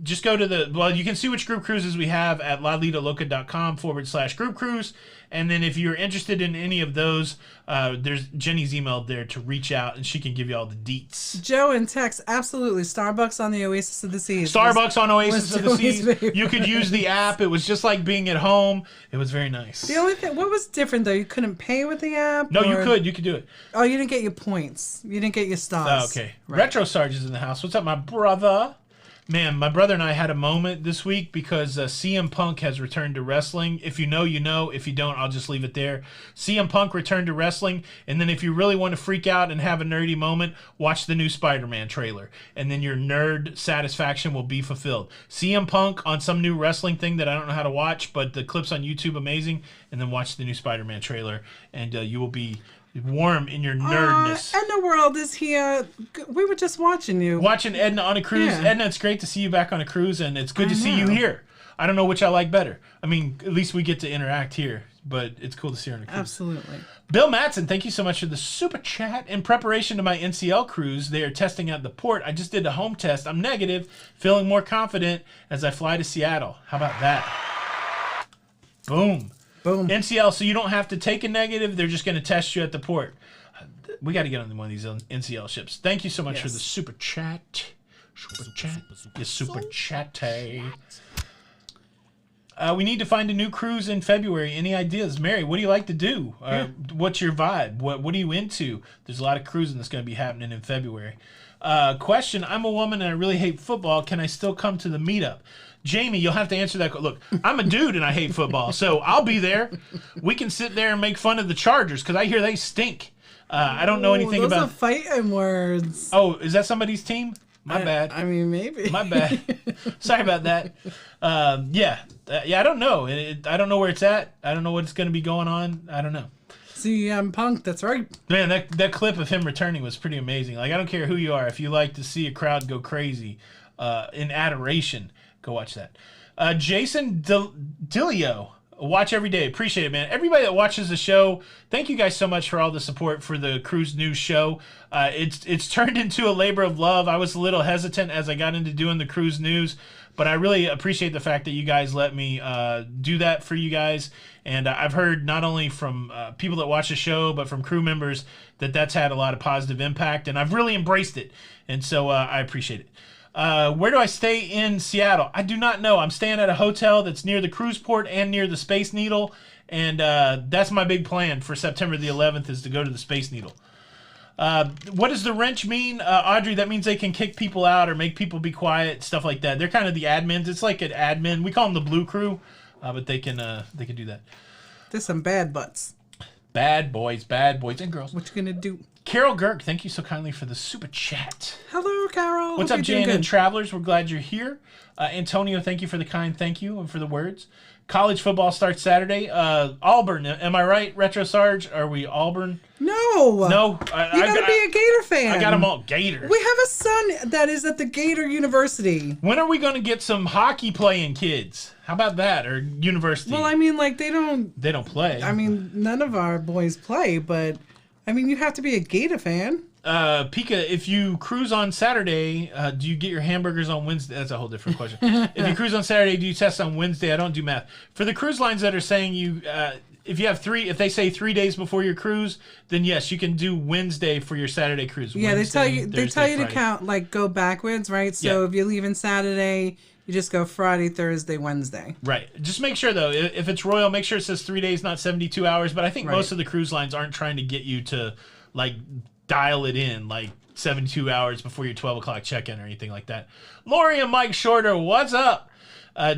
Just go to you can see which group cruises we have at lidoloca.com/group cruise. And then if you're interested in any of those, there's Jenny's email there to reach out and she can give you all the deets. Joe and Tex, absolutely. Starbucks on the Oasis of the Seas. Starbucks on Oasis of the Seas. You could use the app. It was just like being at home. It was very nice. The only thing, what was different though? You couldn't pay with the app? No, you could. You could do it. Oh, you didn't get your points. You didn't get your stars. Oh, okay. Right. Retro Sarge is in the house. What's up, my brother? Man, my brother and I had a moment this week because CM Punk has returned to wrestling. If you know, you know. If you don't, I'll just leave it there. CM Punk returned to wrestling, and then if you really want to freak out and have a nerdy moment, watch the new Spider-Man trailer, and then your nerd satisfaction will be fulfilled. CM Punk on some new wrestling thing that I don't know how to watch, but the clips on YouTube amazing, and then watch the new Spider-Man trailer, and you will be warm in your nerdness. And the world is here. We were just watching you. Watching Edna on a cruise. Yeah. Edna, it's great to see you back on a cruise, and it's good to see you here. I don't know which I like better. I mean, at least we get to interact here, but it's cool to see her on a cruise. Absolutely. Bill Matson, thank you so much for the super chat. In preparation to my NCL cruise, they are testing out the port. I just did a home test. I'm negative, feeling more confident as I fly to Seattle. How about that? Boom. Boom. NCL, so you don't have to take a negative. They're just going to test you at the port. We got to get on one of these NCL ships. Thank you so much for the super chat. Super chat. Yes, super chatty. We need to find a new cruise in February. Any ideas? Mary, what do you like to do? What's your vibe? What are you into? There's a lot of cruising that's going to be happening in February. Question, I'm a woman and I really hate football. Can I still come to the meetup? Jamie, you'll have to answer that. Look, I'm a dude and I hate football, so I'll be there. We can sit there and make fun of the Chargers because I hear they stink. I don't know anything those about. Those are fighting words. Oh, is that somebody's team? My bad. I mean, maybe. My bad. Sorry about that. Yeah. I don't know. I don't know where it's at. I don't know what's going to be going on. I don't know. CM Punk, that's right. Man, that clip of him returning was pretty amazing. Like, I don't care who you are. If you like to see a crowd go crazy in adoration, go watch that. Jason Dilio, watch every day. Appreciate it, man. Everybody that watches the show, thank you guys so much for all the support for the Cruise News show. It's turned into a labor of love. I was a little hesitant as I got into doing the Cruise News, but I really appreciate the fact that you guys let me do that for you guys. And I've heard not only from people that watch the show, but from crew members that's had a lot of positive impact, and I've really embraced it. And so I appreciate it. Where do I stay in Seattle? I do not know. I'm staying at a hotel that's near the cruise port and near the Space Needle, and that's my big plan for September the 11th is to go to the Space Needle. What does the wrench mean? Audrey, that means they can kick people out or make people be quiet, stuff like that. They're kind of the admins. It's like an admin. We call them the blue crew, but they can do that. There's some bad butts. Bad boys and girls. What you gonna do? Carol Girk, thank you so kindly for the super chat. Hello, Carol. What's up, Jan and Travelers? We're glad you're here. Antonio, thank you for the kind thank you and for the words. College football starts Saturday. Auburn, am I right? Retro Sarge, are we Auburn? No. No? You gotta be a Gator fan. I got them all Gators. We have a son that is at the Gator University. When are we going to get some hockey playing kids? How about that? Or university? Well, I mean, like, they don't play. I mean, none of our boys play, but, I mean, you have to be a Gator fan. Pika, if you cruise on Saturday, do you get your hamburgers on Wednesday? That's a whole different question. If you cruise on Saturday, do you test on Wednesday? I don't do math. For the cruise lines that are saying you, if they say 3 days before your cruise, then yes, you can do Wednesday for your Saturday cruise. Yeah, Wednesday, they tell you to count, like, go backwards, right? So Yeah. if you're leaving Saturday, you just go Friday, Thursday, Wednesday. Right. Just make sure, though, if it's Royal, make sure it says 3 days, not 72 hours. But I think most of the cruise lines aren't trying to get you to, like, dial it in, like, 72 hours before your 12 o'clock check-in or anything like that. Lori and Mike Shorter, what's up?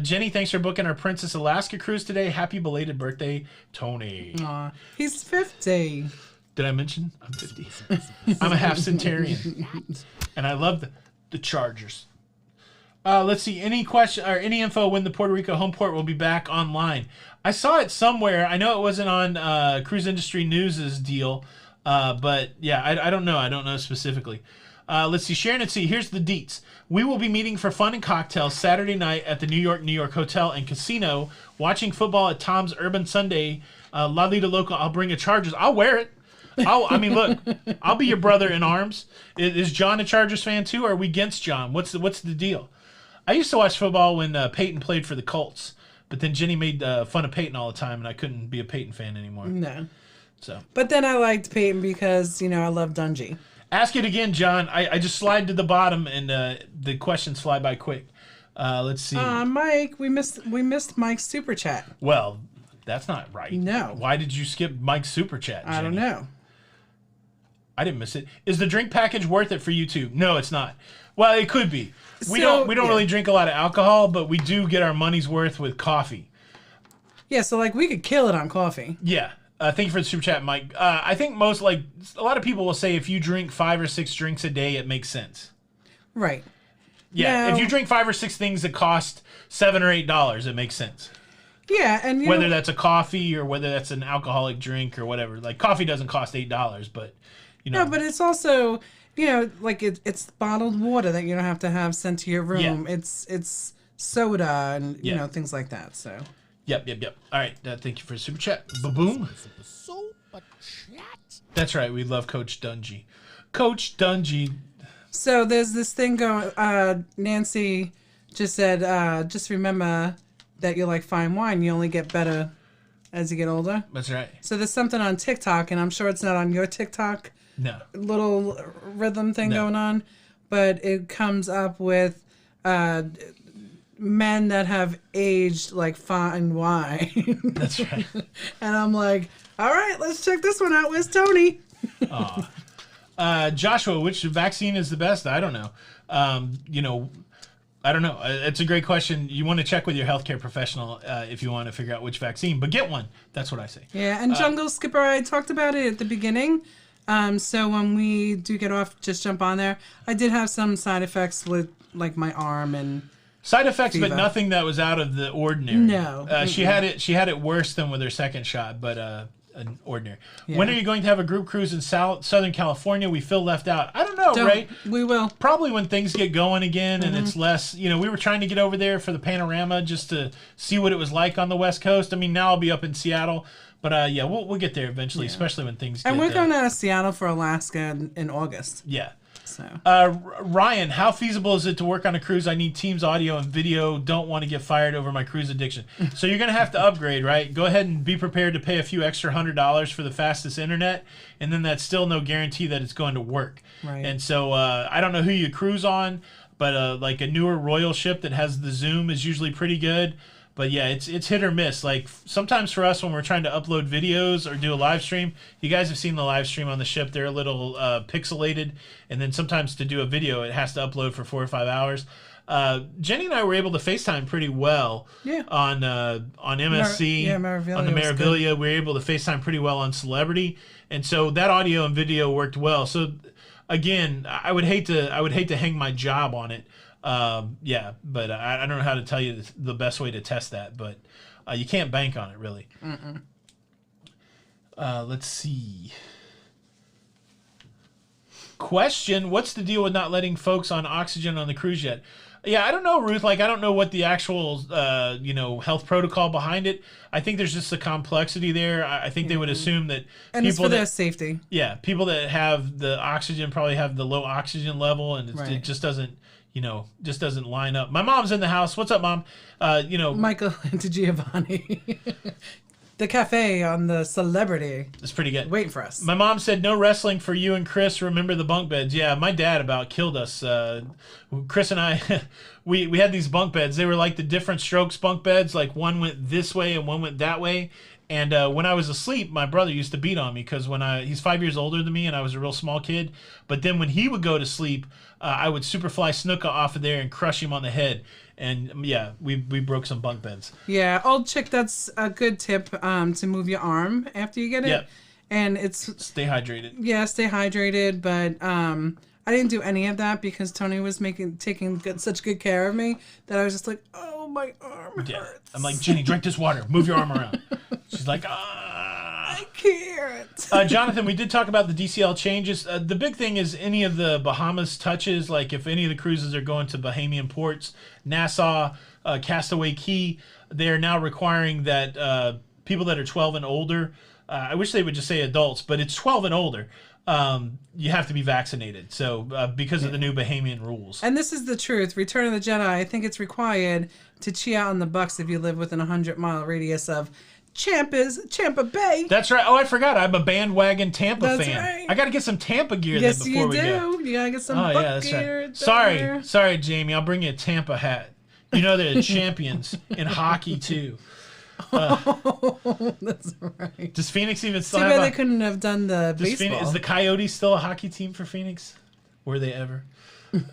Jenny, thanks for booking our Princess Alaska cruise today. Happy belated birthday, Tony. Aw, he's 50. Did I mention I'm 50? I'm a half centurion. And I love the Chargers. Let's see. Any question or any info when the Puerto Rico home port will be back online? I saw it somewhere. I know it wasn't on Cruise Industry News' deal, but yeah, I don't know. I don't know specifically. Let's see. Sharon and C. Here's the deets. We will be meeting for fun and cocktails Saturday night at the New York Hotel and Casino, watching football at Tom's Urban Sunday. Lido, Loca. I'll bring a Chargers. I'll wear it. Look, I'll be your brother in arms. Is John a Chargers fan too, or are we against John? What's the deal? I used to watch football when Peyton played for the Colts, but then Jenny made fun of Peyton all the time, and I couldn't be a Peyton fan anymore. No. So. But then I liked Peyton because, I love Dungy. Ask it again, John. I just slide to the bottom, and the questions fly by quick. Let's see. Mike, we missed Mike's super chat. Well, that's not right. No. Why did you skip Mike's super chat, Jenny? I don't know. I didn't miss it. Is the drink package worth it for you too? No, it's not. Well, it could be. We don't really drink a lot of alcohol, but we do get our money's worth with coffee. Yeah, so like we could kill it on coffee. Yeah. Thank you for the super chat, Mike. I think a lot of people will say if you drink 5 or 6 drinks a day, it makes sense. Right. Yeah, if you drink 5 or 6 things that cost $7 or $8, it makes sense. Yeah, and whether that's a coffee or whether that's an alcoholic drink or whatever. Like coffee doesn't cost $8, but No, but it's also like it's bottled water that you don't have to have sent to your room. Yeah. It's soda and you know things like that. So. Yep. All right, thank you for the super chat. Ba-boom. Super chat. That's right. We love Coach Dungy. Coach Dungy. So there's this thing going. Nancy just said, just remember that you're like fine wine. You only get better as you get older. That's right. So there's something on TikTok, and I'm sure it's not on your TikTok. No. Little rhythm thing going on, but it comes up with men that have aged like fine wine. That's right. And I'm like, all right, let's check this one out. Where's Tony? Joshua, which vaccine is the best? I don't know. I don't know. It's a great question. You want to check with your healthcare professional if you want to figure out which vaccine, but get one. That's what I say. Yeah, and Jungle Skipper, I talked about it at the beginning. So when we do get off, just jump on there. I did have some side effects with like my arm and side effects, fever. But nothing that was out of the ordinary. No, she had it worse than with her second shot, but an ordinary. Yeah. When are you going to have a group cruise in Southern California? We feel left out. I don't know, Ray. We will. Probably when things get going again and it's less. We were trying to get over there for the panorama just to see what it was like on the West Coast. I mean, now I'll be up in Seattle. But we'll get there eventually, especially when things get... And we're going to Seattle for Alaska in August. Yeah. So. Ryan, how feasible is it to work on a cruise? I need Teams audio and video. Don't want to get fired over my cruise addiction. So you're going to have to upgrade, right? Go ahead and be prepared to pay a few extra $100 for the fastest internet, and then that's still no guarantee that it's going to work. Right. And so I don't know who you cruise on, but like a newer Royal ship that has the Zoom is usually pretty good. But yeah, it's hit or miss. Like sometimes for us when we're trying to upload videos or do a live stream, you guys have seen the live stream on the ship. They're a little pixelated, and then sometimes to do a video, it has to upload for 4 or 5 hours. Jenny and I were able to FaceTime pretty well on MSC, on the Meraviglia. We were able to FaceTime pretty well on Celebrity, and so that audio and video worked well. So again, I would hate to hang my job on it. But I don't know how to tell you the best way to test that, but you can't bank on it, really. Let's see. Question, what's the deal with not letting folks on oxygen on the cruise yet? Yeah, I don't know, Ruth. Like, I don't know what the actual, health protocol behind it. I think there's just a complexity there. I think they would assume that and it's for their safety. Yeah, people that have the oxygen probably have the low oxygen level, and it just doesn't... just doesn't line up. My mom's in the house. What's up, Mom? Michael Giovanni. The cafe on the Celebrity. It's pretty good. Waiting for us. My mom said no wrestling for you and Chris. Remember the bunk beds. Yeah, my dad about killed us. Chris and I, we had these bunk beds. They were like the different strokes bunk beds. Like one went this way and one went that way. And when I was asleep, my brother used to beat on me because he's 5 years older than me and I was a real small kid. But then when he would go to sleep, I would superfly Snuka off of there and crush him on the head. And yeah, we broke some bunk beds. Yeah, old chick, that's a good tip to move your arm after you get it. Yep. And it's... Stay hydrated. Yeah, stay hydrated. But I didn't do any of that because Tony was taking such good care of me that I was just like, oh, my arm hurts. I'm like, Jenny, drink this water. Move your arm around. She's like, I can't. Jonathan, we did talk about the DCL changes. The big thing is any of the Bahamas touches, like if any of the cruises are going to Bahamian ports, Nassau, Castaway Key, they're now requiring that people that are 12 and older, I wish they would just say adults, but it's 12 and older. You have to be vaccinated. So because of the new Bahamian rules. And this is the truth. Return of the Jedi, I think it's required to cheer on the Bucks if you live within a 100-mile radius of Tampa Bay. That's right. Oh, I forgot. I'm a bandwagon Tampa fan. Right. I got to get some Tampa gear yes, then before we go. Yes, you do. You got to get some Buck gear. Right. Sorry, Jamie. I'll bring you a Tampa hat. You know they're the champions in hockey, too. Oh, that's right. Does Phoenix even still Too have bad they a... couldn't have done the Does baseball. Phoenix, is the Coyotes still a hockey team for Phoenix? Were they ever?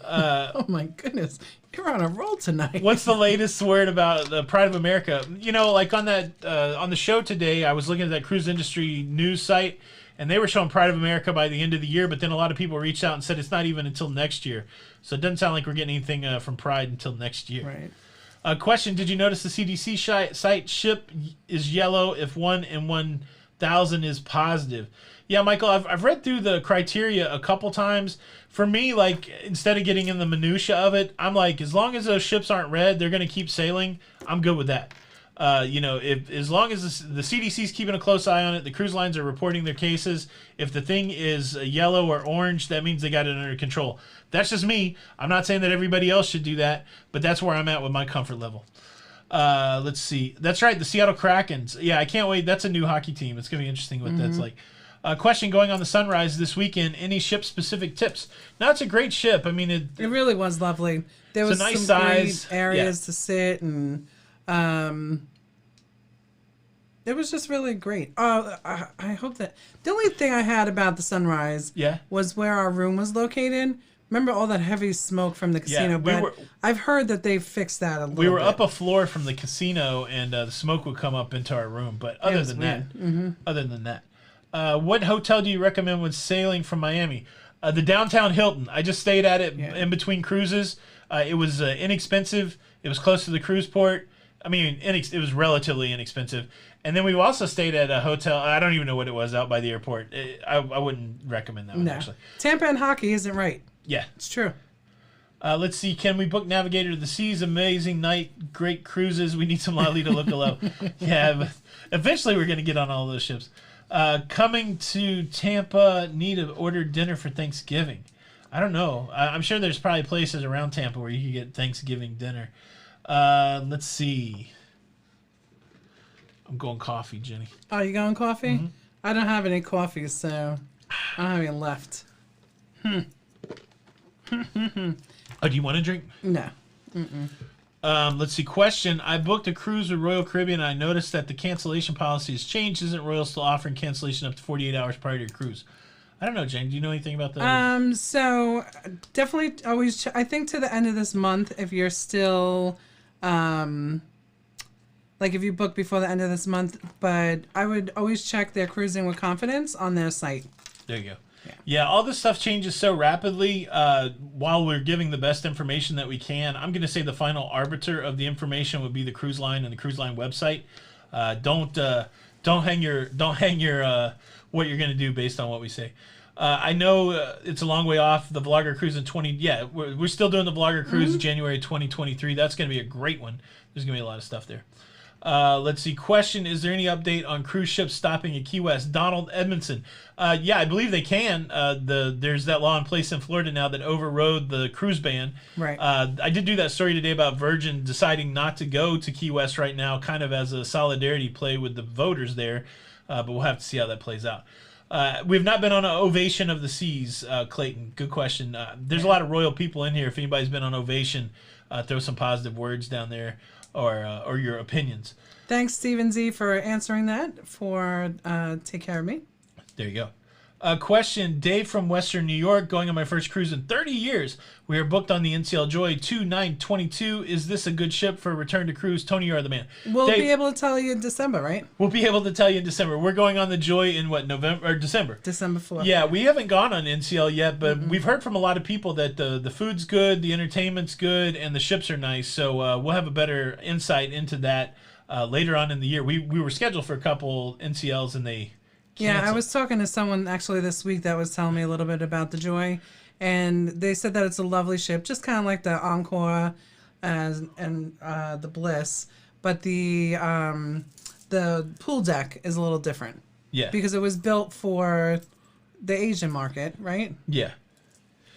Oh my goodness, you're on a roll tonight. What's the latest word about the Pride of America? You know, like on that on the show today, I was looking at that cruise industry news site, and they were showing Pride of America by the end of the year. But then a lot of people reached out and said it's not even until next year. So it doesn't sound like we're getting anything from Pride until next year. Right. Question: did you notice the CDC site ship is yellow if 1 in 1,000 is positive? Yeah, Michael, I've read through the criteria a couple times. For me, like, instead of getting in the minutia of it, I'm like, as long as those ships aren't red, they're going to keep sailing. I'm good with that. You know, if as long as the CDC's keeping a close eye on it, the cruise lines are reporting their cases. If the thing is yellow or orange, that means they got it under control. That's just me. I'm not saying that everybody else should do that, but that's where I'm at with my comfort level. Let's see. That's right, the Seattle Krakens. Yeah, I can't wait. That's a new hockey team. It's going to be interesting what that's like. Question going on the Sunrise this weekend. Any ship-specific tips? No, it's a great ship. I mean, it really was lovely. There was a nice some size. great areas to sit, and it was just really great. I hope that the only thing I had about the Sunrise was where our room was located. Remember all that heavy smoke from the casino? But I've heard that they fixed that a little bit. We were up a floor from the casino, and the smoke would come up into our room. But other than that, what hotel do you recommend when sailing from Miami? The downtown Hilton. I just stayed at it in between cruises. It was inexpensive. It was close to the cruise port. I mean, it was relatively inexpensive. And then we also stayed at a hotel. I don't even know what it was out by the airport. I wouldn't recommend that one, actually. Tampa and hockey isn't right. Yeah. It's true. Let's see. Can we book Navigator to the Seas? Amazing night. Great cruises. We need some Lido, Loca, Loca. Yeah, but eventually we're going to get on all those ships. Coming to Tampa, need to order dinner for Thanksgiving. I don't know. I'm sure there's probably places around Tampa where you can get Thanksgiving dinner. Let's see. I'm going coffee, Jenny. Oh, you going coffee? Mm-hmm. I don't have any coffee, so I don't have any left. Oh, do you want a drink? No. Let's see. Question. I booked a cruise with Royal Caribbean, and I noticed that the cancellation policy has changed. Isn't Royal still offering cancellation up to 48 hours prior to your cruise? I don't know, Jane. Do you know anything about that? So definitely always, I think to the end of this month, if you're still, like if you book before the end of this month, but I would always check their Cruising with Confidence on their site. There you go. Yeah, all this stuff changes so rapidly. While we're giving the best information that we can, I'm going to say the final arbiter of the information would be the cruise line and the cruise line website. Don't hang your what you're going to do based on what we say. I know it's a long way off. The Vlogger Cruise in 20. Yeah, we're still doing the Vlogger Cruise January 2023. That's going to be a great one. There's going to be a lot of stuff there. Let's see. Question: is there any update on cruise ships stopping at Key West? Donald Edmondson. Yeah, I believe they can. There's that law in place in Florida now that overrode the cruise ban. Right. I did do that story today about Virgin deciding not to go to Key West right now, kind of as a solidarity play with the voters there. But we'll have to see how that plays out. We've not been on an Ovation of the Seas, Clayton. Good question. There's a lot of royal people in here. If anybody's been on Ovation, throw some positive words down there. Or your opinions. Thanks, Stephen Z, for answering that. For Take Care of Me. There you go. Question: Dave from Western New York, going on my first cruise in 30 years. We are booked on the NCL Joy 2922. Is this a good ship for a return to cruise? Tony, you are the man. We'll be able to tell you in December, right? We'll be able to tell you in December. We're going on the Joy in what, November or December? December 4th. Yeah, we haven't gone on NCL yet, but we've heard from a lot of people that the food's good, the entertainment's good, and the ships are nice. So we'll have a better insight into that later on in the year. We were scheduled for a couple NCLs and they canceled. Yeah, I was talking to someone actually this week that was telling me a little bit about the Joy, and they said that it's a lovely ship, just kind of like the Encore and the Bliss, but the pool deck is a little different. Yeah. Because it was built for the Asian market, right? Yeah.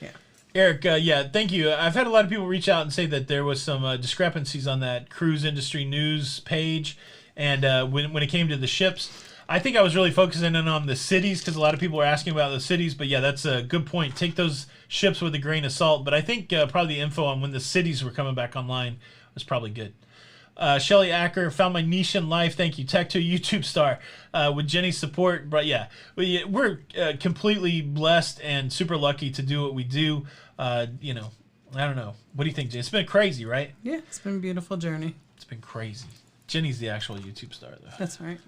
Yeah. Eric, yeah, thank you. I've had a lot of people reach out and say that there was some discrepancies on that cruise industry news page, and when it came to the ships, I think I was really focusing in on the cities because a lot of people were asking about the cities. But yeah, that's a good point. Take those ships with a grain of salt. But I think probably the info on when the cities were coming back online was probably good. Shelly Acker, found my niche in life. Thank you. Tech to a YouTube star with Jenny's support. But yeah, we're completely blessed and super lucky to do what we do. You know, I don't know. What do you think, Jay? It's been crazy, right? Yeah, it's been a beautiful journey. It's been crazy. Jenny's the actual YouTube star, though. That's right.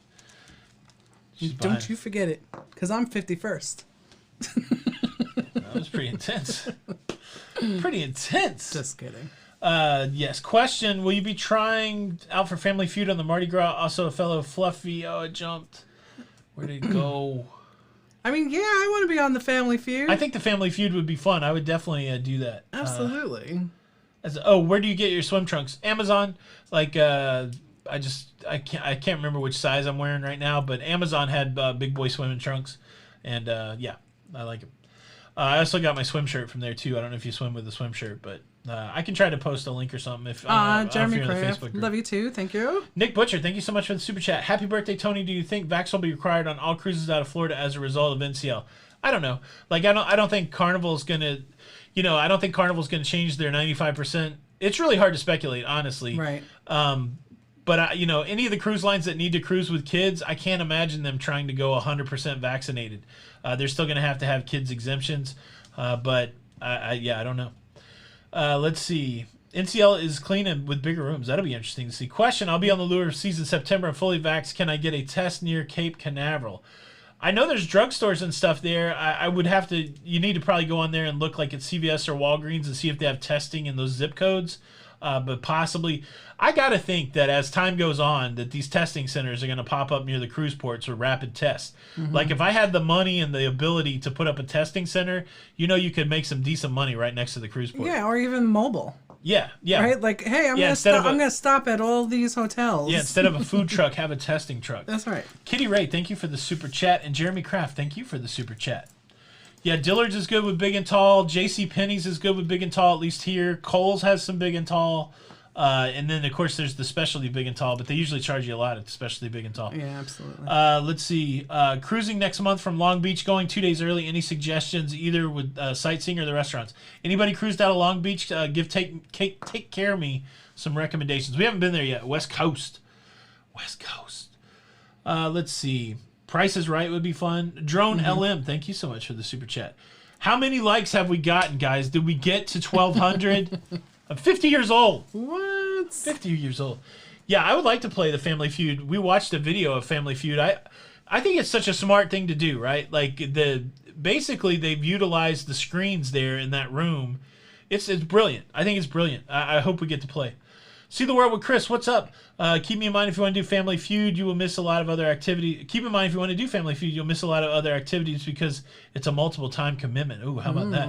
She's Don't you forget it, because I'm 51st. That was pretty intense. Pretty intense. Just kidding. Yes. Question: will you be trying out for Family Feud on the Mardi Gras? Also, a fellow Fluffy. Oh, it jumped. Where did it go? I mean, yeah, I want to be on the Family Feud. I think the Family Feud would be fun. I would definitely do that. Absolutely. Where do you get your swim trunks? Amazon. Like, I can't remember which size I'm wearing right now, but Amazon had big boy swimming trunks, and yeah, I like them. I also got my swim shirt from there too. I don't know if you swim with a swim shirt, but I can try to post a link or something if Jeremy if you're in the Craft, Facebook group. love you too. Thank you. Nick Butcher, thank you so much for the super chat. Happy birthday, Tony. Do you think vax will be required on all cruises out of Florida as a result of NCL? I don't know. Like, I don't think Carnival's gonna, I don't think Carnival's gonna change their 95%. It's really hard to speculate, honestly. Right. But any of the cruise lines that need to cruise with kids, I can't imagine them trying to go 100% vaccinated. They're still gonna have to have kids exemptions. But I don't know. Let's see. NCL is clean and with bigger rooms. That'll be interesting to see. Question: I'll be on the lure season September and fully vaxxed. Can I get a test near Cape Canaveral? I know there's drugstores and stuff there. I would have to. You need to probably go on there and look like at CVS or Walgreens and see if they have testing in those zip codes. But possibly, I gotta think that as time goes on, that these testing centers are gonna pop up near the cruise ports with rapid tests. Mm-hmm. Like if I had the money and the ability to put up a testing center, you could make some decent money right next to the cruise port. Yeah, or even mobile. Yeah. Right? Like, hey, I'm gonna stop at all these hotels. Yeah, instead of a food truck, have a testing truck. That's right. Kitty Ray, thank you for the super chat, and Jeremy Kraft, thank you for the super chat. Yeah, Dillard's is good with big and tall. J.C. Penney's is good with big and tall, at least here. Kohl's has some big and tall. And then, of course, there's the specialty big and tall, but they usually charge you a lot at specialty big and tall. Yeah, absolutely. Let's see. Cruising next month from Long Beach, going 2 days early. Any suggestions, either with sightseeing or the restaurants? Anybody cruised out of Long Beach? Take care of me some recommendations. We haven't been there yet. West Coast. Let's see. Price is Right would be fun. Drone LM, thank you so much for the super chat. How many likes have we gotten, guys? Did we get to 1,200? I'm 50 years old. What? 50 years old. Yeah, I would like to play the Family Feud. We watched a video of Family Feud. I think it's such a smart thing to do, right? Like basically they've utilized the screens there in that room. It's brilliant. I think it's brilliant. I hope we get to play. See the World with Chris. What's up? Keep me in mind if you want to do Family Feud, you will miss a lot of other activity. Keep in mind if you want to do Family Feud, you'll miss a lot of other activities because it's a multiple time commitment. Ooh, how about that?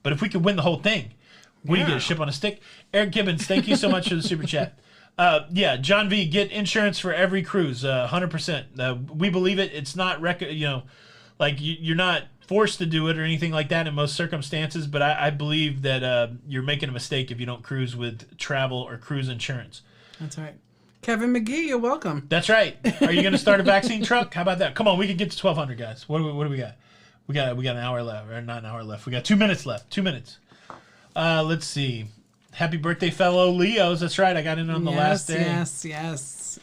But if we could win the whole thing, what do you get? A ship on a stick? Eric Gibbons, thank you so much for the super chat. Yeah, John V, get insurance for every cruise, 100%. We believe it. It's not like you're not forced to do it or anything like that in most circumstances, but I believe that you're making a mistake if you don't cruise with travel or cruise insurance. That's right. Kevin McGee, you're welcome. That's right. Are you going to start a vaccine truck? How about that? Come on, we can get to 1,200, guys. What do we got? We got an hour left, or not an hour left. We got 2 minutes left. 2 minutes. Let's see. Happy birthday, fellow Leos. That's right. I got in on the last day. Yes.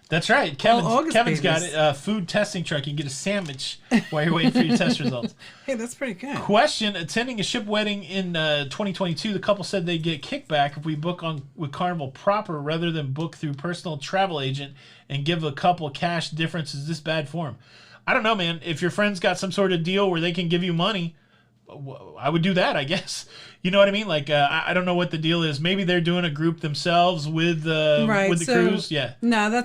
That's right. Kevin's got it. Food testing truck. You can get a sandwich while you're waiting for your test results. Hey, that's pretty good. Question: attending a ship wedding in 2022, the couple said they get kickback if we book with Carnival proper rather than book through personal travel agent and give a couple cash difference. Is this bad form? I don't know, man. If your friend's got some sort of deal where they can give you money, I would do that, I guess. You know what I mean? Like, I don't know what the deal is. Maybe they're doing a group themselves with the cruise. Yeah. No,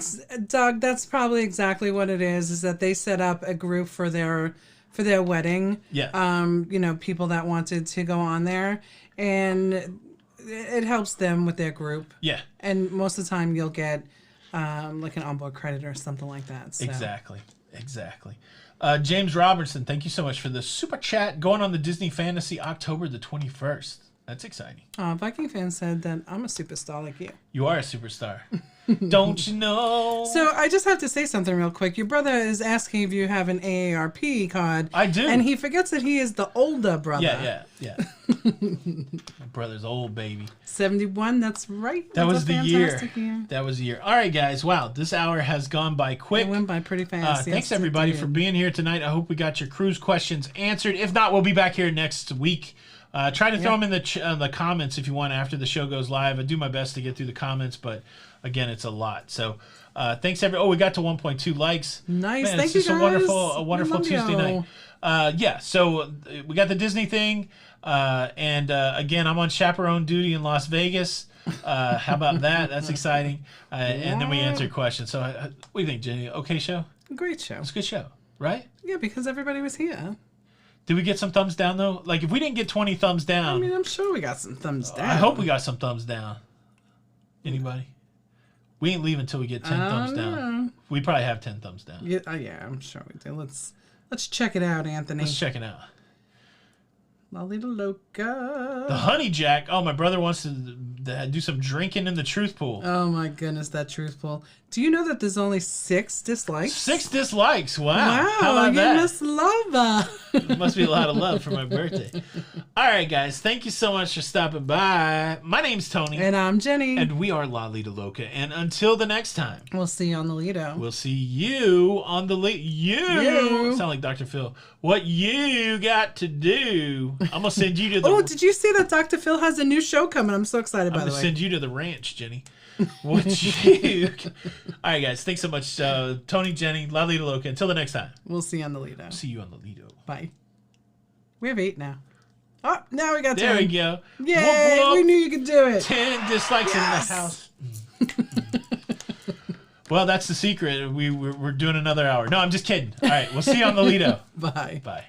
Doug. That's probably exactly what it is. Is that they set up a group for their wedding. Yeah. People that wanted to go on there, and it helps them with their group. Yeah. And most of the time, you'll get like an onboard credit or something like that. So. Exactly. James Robertson, thank you so much for the super chat. Going on the Disney Fantasy October the 21st. That's exciting. Viking fan said that I'm a superstar like you. You are a superstar. Don't you know? So I just have to say something real quick. Your brother is asking if you have an AARP card. I do. And he forgets that he is the older brother. Yeah. My brother's old, baby. 71, that's right. That That's was a the year. fantastic year. That was the year. All right, guys. Wow, this hour has gone by quick. It went by pretty fast. Thanks, Yes, everybody, it did. for being here tonight. I hope we got your cruise questions answered. If not, we'll be back here next week. Try to throw them in the comments if you want after the show goes live. I do my best to get through the comments, but again, it's a lot. So thanks, everyone. Oh, we got to 1.2 likes. Nice. Man, Thank it's you, just guys. a wonderful Love Tuesday you. night. Yeah, so we got the Disney thing. And again, I'm on chaperone duty in Las Vegas. How about that? That's exciting. And then we answer questions. So what do you think, Jenny? Okay show? Great show. It's a good show, right? Yeah, because everybody was here. Did we get some thumbs down, though? Like, if we didn't get 20 thumbs down... I mean, I'm sure we got some thumbs down. I hope we got some thumbs down. Anybody? We ain't leaving until we get 10 thumbs down. We probably have 10 thumbs down. Yeah, I'm sure we do. Let's check it out, Anthony. Let's check it out. Lido, Loca. The Honey Jack. Oh, my brother wants to do some drinking in the truth pool. Oh my goodness, that truthful. Do you know that there's only 6 dislikes? 6 dislikes. Wow. Wow, How about you that? must love her. Must be a lot of love for my birthday. All right, guys. Thank you so much for stopping by. My name's Tony. And I'm Jenny. And we are Lido Loca. And until the next time, We'll see you on the Lido. we'll see you on the You. Sound like Dr. Phil. What you got to do? I'm gonna send you to the. Oh, did you see that Dr. Phil has a new show coming? I'm so excited, I'm by the gonna way. send you to the ranch, Jenny. What you? All right, guys. Thanks so much, Tony, Jenny, Lido Loca. Until the next time. We'll see you on the Lido. See you on the Lido. Bye. We have 8 now. Oh, now we got 10. There we go. Yay, Whoop, whoop. we knew you could do it. 10 dislikes Yes. in the house. Well, that's the secret. We're doing another hour. No, I'm just kidding. All right, we'll see you on the Lido. Bye. Bye.